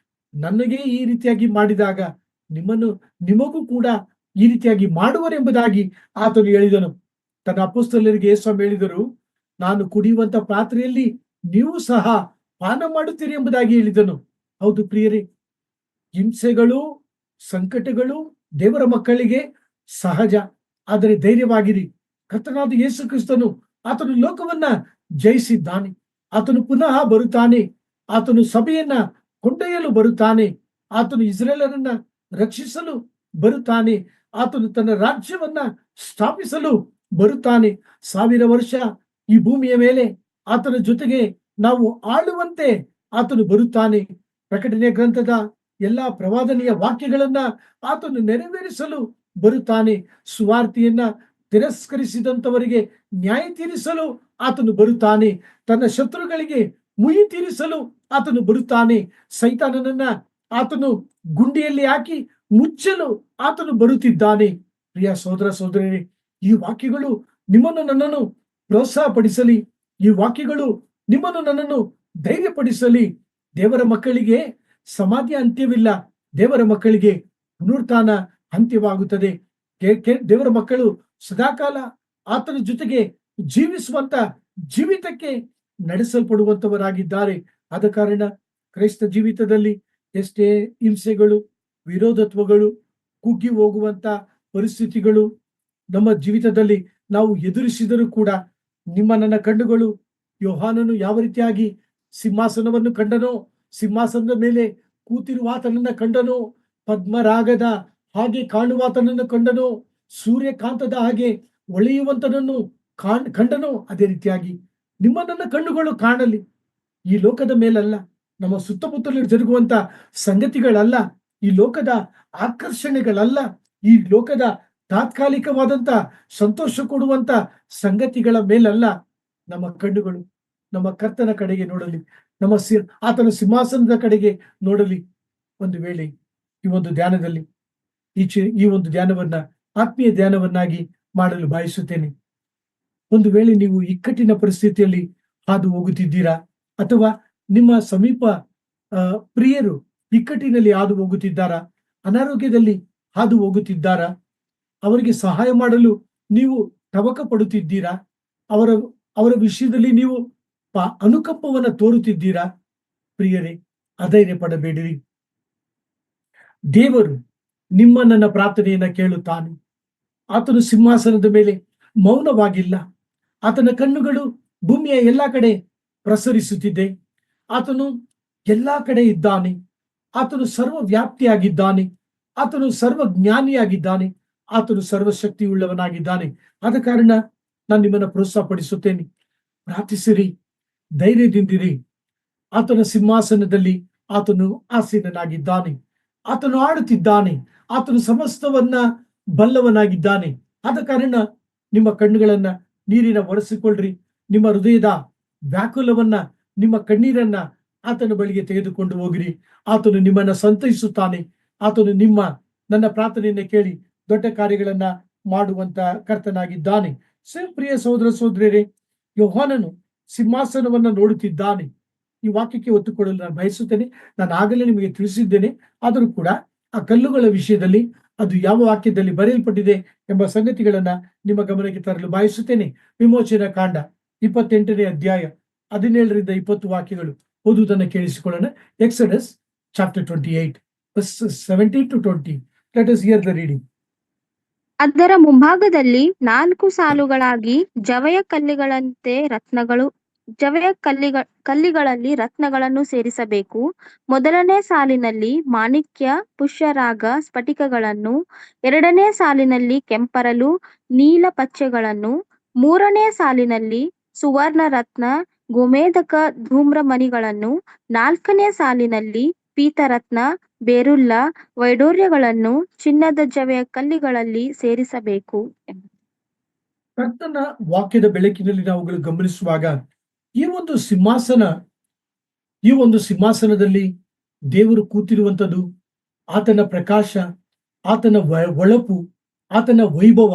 ನನಗೆ ಈ ರೀತಿಯಾಗಿ ಮಾಡಿದಾಗ ನಿಮಗೂ ಕೂಡ ಈ ರೀತಿಯಾಗಿ ಮಾಡುವರೆಂಬುದಾಗಿ ಆತನು ಹೇಳಿದನು. ತನ್ನ ಅಪೊಸ್ತಲರಿಗೆ ಯೇಸುಸ್ವಾಮಿ ಹೇಳಿದರು, ನಾನು ಕುಡಿಯುವಂತ ಪಾತ್ರೆಯಲ್ಲಿ ನೀವು ಸಹ ಪಾನ ಮಾಡುತ್ತೀರಿ ಎಂಬುದಾಗಿ ಹೇಳಿದನು. ಹೌದು ಪ್ರಿಯರೇ, ಹಿಂಸೆಗಳು, ಸಂಕಟಗಳು ದೇವರ ಮಕ್ಕಳಿಗೆ ಸಹಜ. ಆದರೆ ಧೈರ್ಯವಾಗಿರಿ, ಕರ್ತನಾದ ಯೇಸು ಕ್ರಿಸ್ತನು ಆತನು ಲೋಕವನ್ನ ಜಯಿಸಿದ್ದಾನೆ. ಆತನು ಪುನಃ ಬರುತ್ತಾನೆ. ಆತನು ಸಭೆಯನ್ನ ಕೊಂಡೊಯ್ಯಲು ಬರುತ್ತಾನೆ. ಆತನು ಇಸ್ರೇಲರನ್ನ ರಕ್ಷಿಸಲು ಬರುತ್ತಾನೆ. ಆತನು ತನ್ನ ರಾಜ್ಯವನ್ನ ಸ್ಥಾಪಿಸಲು ಬರುತ್ತಾನೆ. 1000 ವರ್ಷ ಈ ಭೂಮಿಯ ಮೇಲೆ ಆತನ ಜೊತೆಗೆ ನಾವು ಆಳುವಂತೆ ಆತನು ಬರುತ್ತಾನೆ. ಪ್ರಕಟಣೆಯ ಗ್ರಂಥದ ಎಲ್ಲಾ ಪ್ರವಾದನೆಯ ವಾಕ್ಯಗಳನ್ನ ಆತನು ನೆರವೇರಿಸಲು ಬರುತ್ತಾನೆ. ಸುವಾರ್ತೆಯನ್ನ ತಿರಸ್ಕರಿಸಿದಂತವರಿಗೆ ನ್ಯಾಯ ತೀರಿಸಲು ಆತನು ಬರುತ್ತಾನೆ. ತನ್ನ ಶತ್ರುಗಳಿಗೆ ಮುಯಿ ತೀರಿಸಲು ಆತನು ಬರುತ್ತಾನೆ. ಸೈತಾನನನ್ನ ಆತನು ಗುಂಡಿಯಲ್ಲಿ ಹಾಕಿ ಮುಚ್ಚಲು ಆತನು ಬರುತ್ತಿದ್ದಾನೆ. ಪ್ರಿಯ ಸಹೋದರ ಸಹೋದರಿಯರೇ, ಈ ವಾಕ್ಯಗಳು ನಿಮ್ಮನ್ನು ನನ್ನನ್ನು ಪ್ರೋತ್ಸಾಹಪಡಿಸಲಿ. ಈ ವಾಕ್ಯಗಳು ನಿಮ್ಮನ್ನು ನನ್ನನ್ನು ಧೈರ್ಯಪಡಿಸಲಿ. ದೇವರ ಮಕ್ಕಳಿಗೆ ಸಮಾಧಿಯ ಅಂತ್ಯವಿಲ್ಲ. ದೇವರ ಮಕ್ಕಳಿಗೆ ಪುನರುತ್ಥಾನ ಅಂತ್ಯವಾಗುತ್ತದೆ. ದೇವರ ಮಕ್ಕಳು ಸದಾಕಾಲ ಆತನ ಜೊತೆಗೆ ಜೀವಿಸುವಂತ ಜೀವಿತಕ್ಕೆ ನಡೆಸಲ್ಪಡುವಂತವರಾಗಿದ್ದಾರೆ. ಆದ ಕಾರಣ ಕ್ರೈಸ್ತ ಜೀವಿತದಲ್ಲಿ ಎಷ್ಟೇ ಹಿಂಸೆಗಳು, ವಿರೋಧತ್ವಗಳು, ಕುಗ್ಗಿ ಹೋಗುವಂತ ಪರಿಸ್ಥಿತಿಗಳು ನಮ್ಮ ಜೀವಿತದಲ್ಲಿ ನಾವು ಎದುರಿಸಿದರೂ ಕೂಡ ನನ್ನ ಕಣ್ಣುಗಳು ಯೋಹಾನನು ಯಾವ ರೀತಿಯಾಗಿ ಸಿಂಹಾಸನವನ್ನು ಕಂಡನೋ, ಸಿಂಹಾಸನದ ಮೇಲೆ ಕೂತಿರುವಾತನನ್ನ ಕಂಡನೋ, ಪದ್ಮರಾಗದ ಹಾಗೆ ಕಾಣುವಾತನನ್ನು ಕಂಡನೋ, ಸೂರ್ಯಕಾಂತದ ಹಾಗೆ ಹೊಳೆಯುವಂತನನ್ನು ಕಂಡನೋ, ಅದೇ ರೀತಿಯಾಗಿ ನನ್ನ ಕಣ್ಣುಗಳು ಕಾಣಲಿ. ಈ ಲೋಕದ ಮೇಲಲ್ಲ, ನಮ್ಮ ಸುತ್ತಮುತ್ತಲು ಜರುಗುವಂತ ಸಂಗತಿಗಳಲ್ಲ, ಈ ಲೋಕದ ಆಕರ್ಷಣೆಗಳಲ್ಲ, ಈ ಲೋಕದ ತಾತ್ಕಾಲಿಕವಾದಂತ ಸಂತೋಷ ಕೊಡುವಂತ ಸಂಗತಿಗಳ ಮೇಲಲ್ಲ ನಮ್ಮ ಕಣ್ಣುಗಳು ನಮ್ಮ ಕರ್ತನ ಕಡೆಗೆ ನೋಡಲಿ, ಆತನ ಸಿಂಹಾಸನದ ಕಡೆಗೆ ನೋಡಲಿ. ಒಂದು ವೇಳೆ ಈ ಒಂದು ಧ್ಯಾನದಲ್ಲಿ ಈ ಒಂದು ಧ್ಯಾನವನ್ನ ಆತ್ಮೀಯ ಧ್ಯಾನವನ್ನಾಗಿ ಮಾಡಲು ಬಯಸುತ್ತೇನೆ. ಒಂದು ವೇಳೆ ನೀವು ಇಕ್ಕಟ್ಟಿನ ಪರಿಸ್ಥಿತಿಯಲ್ಲಿ ಹಾದು ಹೋಗುತ್ತಿದ್ದೀರಾ, ಅಥವಾ ನಿಮ್ಮ ಸಮೀಪ ಪ್ರಿಯರು ಇಕ್ಕಟ್ಟಿನಲ್ಲಿ ಹಾದು ಹೋಗುತ್ತಿದ್ದಾರಾ, ಅನಾರೋಗ್ಯದಲ್ಲಿ ಹಾದು ಹೋಗುತ್ತಿದ್ದಾರಾ, ಅವರಿಗೆ ಸಹಾಯ ಮಾಡಲು ನೀವು ತವಕ ಪಡುತ್ತಿದ್ದೀರಾ, ಅವರ ವಿಷಯದಲ್ಲಿ ನೀವು ಅನುಕಂಪವನ್ನ ತೋರುತ್ತಿದ್ದೀರಾ, ಪ್ರಿಯರೇ, ಅಧೈರ್ಯ ಪಡಬೇಡಿರಿ. ದೇವರು ನನ್ನ ಪ್ರಾರ್ಥನೆಯನ್ನ ಕೇಳುತ್ತಾನೆ. ಆತನು ಸಿಂಹಾಸನದ ಮೇಲೆ ಮೌನವಾಗಿಲ್ಲ. ಆತನ ಕಣ್ಣುಗಳು ಭೂಮಿಯ ಎಲ್ಲಾ ಕಡೆ ಪ್ರಸರಿಸುತ್ತಿದೆ. ಆತನು ಎಲ್ಲಾ ಕಡೆ ಇದ್ದಾನೆ. ಆತನು ಸರ್ವವ್ಯಾಪ್ತಿಯಾಗಿದ್ದಾನೆ. ಆತನು ಸರ್ವಜ್ಞಾನಿಯಾಗಿದ್ದಾನೆ. ಆತನು ಸರ್ವಶಕ್ತಿಯುಳ್ಳವನಾಗಿದ್ದಾನೆ. ಆದ ಕಾರಣ ನಾನು ನಿಮ್ಮನ್ನು ಪ್ರೋತ್ಸಾಹಪಡಿಸುತ್ತೇನೆ. ಪ್ರಾರ್ಥಿಸಿರಿ, ಧೈರ್ಯದಿಂದಿರಿ. ಆತನ ಸಿಂಹಾಸನದಲ್ಲಿ ಆತನು ಆಸೀನನಾಗಿದ್ದಾನೆ. ಆತನು ಆಳುತ್ತಿದ್ದಾನೆ. ಆತನು ಸಮಸ್ತವನ್ನ ಬಲ್ಲವನಾಗಿದ್ದಾನೆ. ಆದ ಕಾರಣ ನಿಮ್ಮ ಕಣ್ಣುಗಳನ್ನ ನೀರಿನ ಒರೆಸಿಕೊಳ್ಳ್ರಿ. ನಿಮ್ಮ ಹೃದಯದ ವ್ಯಾಕುಲವನ್ನ, ನಿಮ್ಮ ಕಣ್ಣೀರನ್ನ ಆತನ ಬಳಿಗೆ ತೆಗೆದುಕೊಂಡು ಹೋಗಿರಿ. ಆತನು ನಿಮ್ಮನ್ನ ಸಂತೈಸುತ್ತಾನೆ. ಆತನು ನನ್ನ ಪ್ರಾರ್ಥನೆಯನ್ನ ಕೇಳಿ ದೊಡ್ಡ ಕಾರ್ಯಗಳನ್ನ ಮಾಡುವಂತ ಕರ್ತನಾಗಿದ್ದಾನೆ. ಪ್ರಿಯ ಸಹೋದರ ಸಹೋದರಿಯರೇ, ಯೋಹಾನನು ಸಿಂಹಾಸನವನ್ನ ನೋಡುತ್ತಿದ್ದಾನೆ. ಈ ವಾಕ್ಯಕ್ಕೆ ಒತ್ತು ಕೊಡಲು ನಾನು ಬಯಸುತ್ತೇನೆ. ನಾನು ಆಗಲೇ ನಿಮಗೆ ತಿಳಿಸಿದ್ದೇನೆ. ಆದರೂ ಕೂಡ ಆ ಕಲ್ಲುಗಳ ವಿಷಯದಲ್ಲಿ ಅದು ಯಾವ ವಾಕ್ಯದಲ್ಲಿ ಬರೆಯಲ್ಪಟ್ಟಿದೆ ಎಂಬ ಸಂಗತಿಗಳನ್ನ ನಿಮ್ಮ ಗಮನಕ್ಕೆ ತರಲು ಬಯಸುತ್ತೇನೆ. ವಿಮೋಚನಾ ಕಾಂಡ 28ನೇ ಅಧ್ಯಾಯ 17ರಿಂದ 20 ವಾಕ್ಯಗಳು ಓದುವುದನ್ನು ಕೇಳಿಸಿಕೊಳ್ಳೋಣ. Exodus chapter 28 verses 17 to 20. Let us hear the reading. ಅದರ ಮುಂಭಾಗದಲ್ಲಿ 4 ಸಾಲುಗಳಾಗಿ ಜವೆಯ ಕಲ್ಲಿಗಳಲ್ಲಿ ರತ್ನಗಳನ್ನು ಸೇರಿಸಬೇಕು. ಮೊದಲನೇ ಸಾಲಿನಲ್ಲಿ ಮಾಣಿಕ್ಯ, ಪುಷ್ಯರಾಗ, ಸ್ಫಟಿಕಗಳನ್ನು, 2ನೇ ಸಾಲಿನಲ್ಲಿ ಕೆಂಪರಲು, ನೀಲ ಪಚ್ಚೆಗಳನ್ನು, 3ನೇ ಸಾಲಿನಲ್ಲಿ ಸುವರ್ಣ ರತ್ನ, ಗೋಮೇಧಕ, ಧೂಮ್ರಮಣಿಗಳನ್ನು, 4ನೇ ಸಾಲಿನಲ್ಲಿ ಪೀತರತ್ನ, ಬೆರುಲ್ಲ, ವೈಡೂರ್ಯಗಳನ್ನು ಚಿನ್ನದ ಜವೆಯ ಕಲ್ಲಿಗಳಲ್ಲಿ ಸೇರಿಸಬೇಕು. ಕರ್ತನ ವಾಕ್ಯದ ಬೆಳಕಿನಲ್ಲಿ ನಾವುಗಳು ಗಮನಿಸುವಾಗ ಈ ಒಂದು ಸಿಂಹಾಸನದಲ್ಲಿ ದೇವರು ಕೂತಿರುವಂಥದ್ದು, ಆತನ ಪ್ರಕಾಶ, ಆತನ ಹೊಳಪು, ಆತನ ವೈಭವ,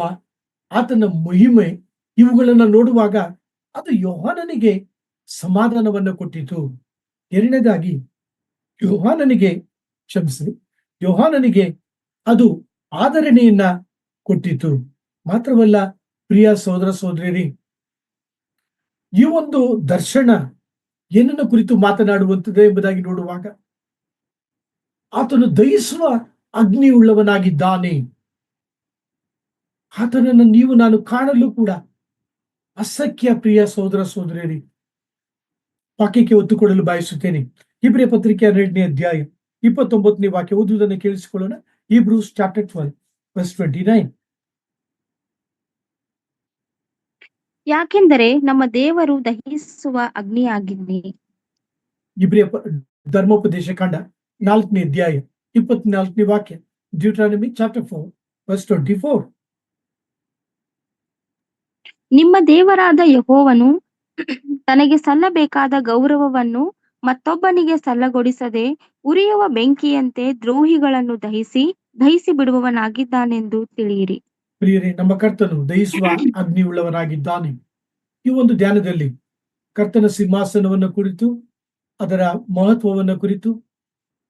ಆತನ ಮಹಿಮೆ ಇವುಗಳನ್ನ ನೋಡುವಾಗ ಅದು ಯೋಹಾನನಿಗೆ ಸಮಾಧಾನವನ್ನು ಕೊಟ್ಟಿತು. ಎರಡನೇದಾಗಿ ಯೋಹಾನನಿಗೆ ಅದು ಆದರಣೆಯನ್ನ ಕೊಟ್ಟಿತು. ಮಾತ್ರವಲ್ಲ, ಪ್ರಿಯ ಸಹೋದರ ಸಹೋದರಿಯರೇ, ಈ ಒಂದು ದರ್ಶನ ಏನನ್ನ ಕುರಿತು ಮಾತನಾಡುವಂಥದ್ದು ಎಂಬುದಾಗಿ ನೋಡುವಾಗ ಆತನು ದಹಿಸುವ ಅಗ್ನಿ ಉಳ್ಳವನಾಗಿದ್ದಾನೆ. ಆತನನ್ನು ನೀವು ನಾನು ಕಾಣಲು ಕೂಡ ಅಸಖ್ಯ. ಪ್ರಿಯ ಸಹೋದರ ಸಹೋದರಿಯರೇ, ವಾಕ್ಯಕ್ಕೆ ಒತ್ತು ಕೊಡಲು ಬಯಸುತ್ತೇನೆ. ಇಬ್ರಿಯ ಪತ್ರಿಕೆ 2ನೇ ಅಧ್ಯಾಯ 29ನೇ ವಾಕ್ಯ ಓದುವುದನ್ನು ಕೇಳಿಸಿಕೊಳ್ಳೋಣ. Hebrews chapter 12 verse 29. ಯಾಕೆಂದರೆ ನಮ್ಮ ದೇವರು ದಹಿಸುವ ಅಗ್ನಿಯಾಗಿದ್ದಾನೆ. ಇಬ್ರಿಯ ಧರ್ಮೋಪದೇಶ ಕಾಂಡ 4ನೇ ಅಧ್ಯಾಯ 24ನೇ ವಾಕ್ಯ. Deuteronomy chapter 4 verse 24. ನಿಮ್ಮ ದೇವರಾದ ಯೆಹೋವನು ತನಗೆ ಸಲ್ಲಬೇಕಾದ ಗೌರವವನ್ನು ಮತ್ತೊಬ್ಬನಿಗೆ ಸಲ್ಲಗೊಡಿಸದೆ ಉರಿಯುವ ಬೆಂಕಿಯಂತೆ ದ್ರೋಹಿಗಳನ್ನು ದಹಿಸಿ ಬಿಡುವವನಾಗಿದ್ದಾನೆಂದು ತಿಳಿಯಿರಿ. ಪ್ರಿಯರೇ, ನಮ್ಮ ಕರ್ತನು ದಹಿಸುವ ಅಗ್ನಿ ಉಳ್ಳವನಾಗಿದ್ದಾನೆ. ಈ ಒಂದು ಧ್ಯಾನದಲ್ಲಿ ಕರ್ತನ ಸಿಂಹಾಸನವನ್ನು ಕುರಿತು, ಅದರ ಮಹತ್ವವನ್ನು ಕುರಿತು,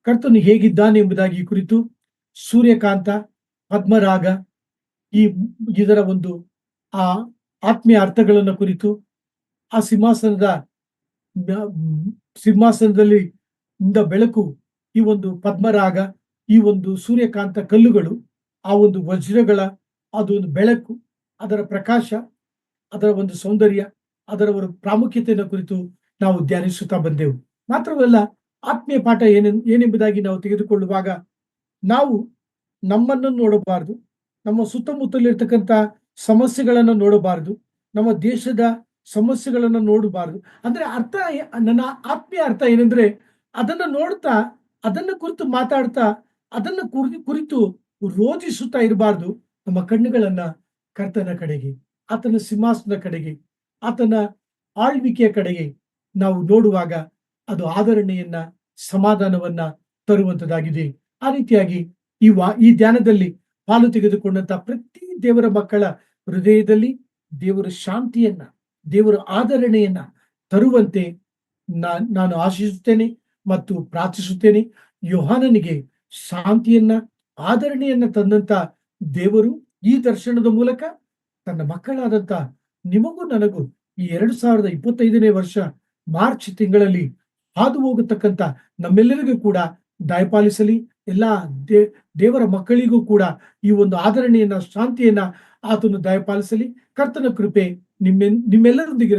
ಕರ್ತನು ಹೇಗಿದ್ದಾನೆ ಎಂಬುದಾಗಿ ಕುರಿತು, ಸೂರ್ಯಕಾಂತ, ಪದ್ಮರಾಗ, ಇದರ ಒಂದು ಆ ಆತ್ಮೀಯ ಅರ್ಥಗಳನ್ನು ಕುರಿತು, ಆ ಸಿಂಹಾಸನದಲ್ಲಿ ಬೆಳಕು, ಈ ಒಂದು ಪದ್ಮರಾಗ, ಈ ಒಂದು ಸೂರ್ಯಕಾಂತ ಕಲ್ಲುಗಳು, ಆ ಒಂದು ವಜ್ರಗಳ ಅದೊಂದು ಬೆಳಕು, ಅದರ ಪ್ರಕಾಶ, ಅದರ ಒಂದು ಸೌಂದರ್ಯ, ಅದರ ಒಂದು ಪ್ರಾಮುಖ್ಯತೆಯನ್ನು ಕುರಿತು ನಾವು ಧ್ಯಾನಿಸುತ್ತಾ ಬಂದೆವು. ಮಾತ್ರವಲ್ಲ, ಆತ್ಮೀಯ ಪಾಠ ಏನೆಂಬುದಾಗಿ ನಾವು ತೆಗೆದುಕೊಳ್ಳುವಾಗ ನಾವು ನಮ್ಮನ್ನು ನೋಡಬಾರದು, ನಮ್ಮ ಸುತ್ತಮುತ್ತಲಿರ್ತಕ್ಕಂಥ ಸಮಸ್ಯೆಗಳನ್ನು ನೋಡಬಾರದು, ನಮ್ಮ ದೇಶದ ಸಮಸ್ಯೆಗಳನ್ನು ನೋಡಬಾರದು. ಅಂದ್ರೆ ನನ್ನ ಆತ್ಮೀಯ ಅರ್ಥ ಏನೆಂದ್ರೆ, ಅದನ್ನ ನೋಡ್ತಾ, ಅದನ್ನ ಕುರಿತು ಮಾತಾಡ್ತಾ, ಅದನ್ನ ಕುರಿತು ರೋಧಿಸುತ್ತಾ ಇರಬಾರ್ದು. ನಮ್ಮ ಕಣ್ಣುಗಳನ್ನ ಕರ್ತನ ಕಡೆಗೆ, ಆತನ ಸಿಂಹಾಸನದ ಕಡೆಗೆ, ಆತನ ಆಳ್ವಿಕೆಯ ಕಡೆಗೆ ನಾವು ನೋಡುವಾಗ ಅದು ಆದರಣೆಯನ್ನ, ಸಮಾಧಾನವನ್ನ ತರುವಂತದ್ದಾಗಿದೆ. ಆ ರೀತಿಯಾಗಿ ಈ ಧ್ಯಾನದಲ್ಲಿ ಪಾಲು ತೆಗೆದುಕೊಂಡಂತ ಪ್ರತಿ ದೇವರ ಮಕ್ಕಳ ಹೃದಯದಲ್ಲಿ ದೇವರ ಶಾಂತಿಯನ್ನ, ದೇವರ ಆದರಣೆಯನ್ನ ತರುವಂತೆ ನಾನು ಆಶಿಸುತ್ತೇನೆ ಮತ್ತು ಪ್ರಾರ್ಥಿಸುತ್ತೇನೆ. ಯೋಹಾನನಿಗೆ ಶಾಂತಿಯನ್ನ, ಆದರಣೆಯನ್ನ ತಂದಂತ ದೇವರು ಈ ದರ್ಶನದ ಮೂಲಕ ತನ್ನ ಮಕ್ಕಳಾದಂತ ನಿಮಗೂ ನನಗೂ ಈ 2025ನೇ ವರ್ಷ ಮಾರ್ಚ್ ತಿಂಗಳಲ್ಲಿ ಹಾದು ಹೋಗತಕ್ಕಂತ ನಮ್ಮೆಲ್ಲರಿಗೂ ಕೂಡ ದಯಪಾಲಿಸಲಿ. ಎಲ್ಲಾ ದೇವರ ಮಕ್ಕಳಿಗೂ ಕೂಡ ಈ ಒಂದು ಆದರಣೆಯನ್ನ, ಶಾಂತಿಯನ್ನ ಆತನು ದಯಪಾಲಿಸಲಿ. ಕರ್ತನ ಕೃಪೆ ನಿಮ್ಮೆಲ್ಲರೊಂದಿಗೆ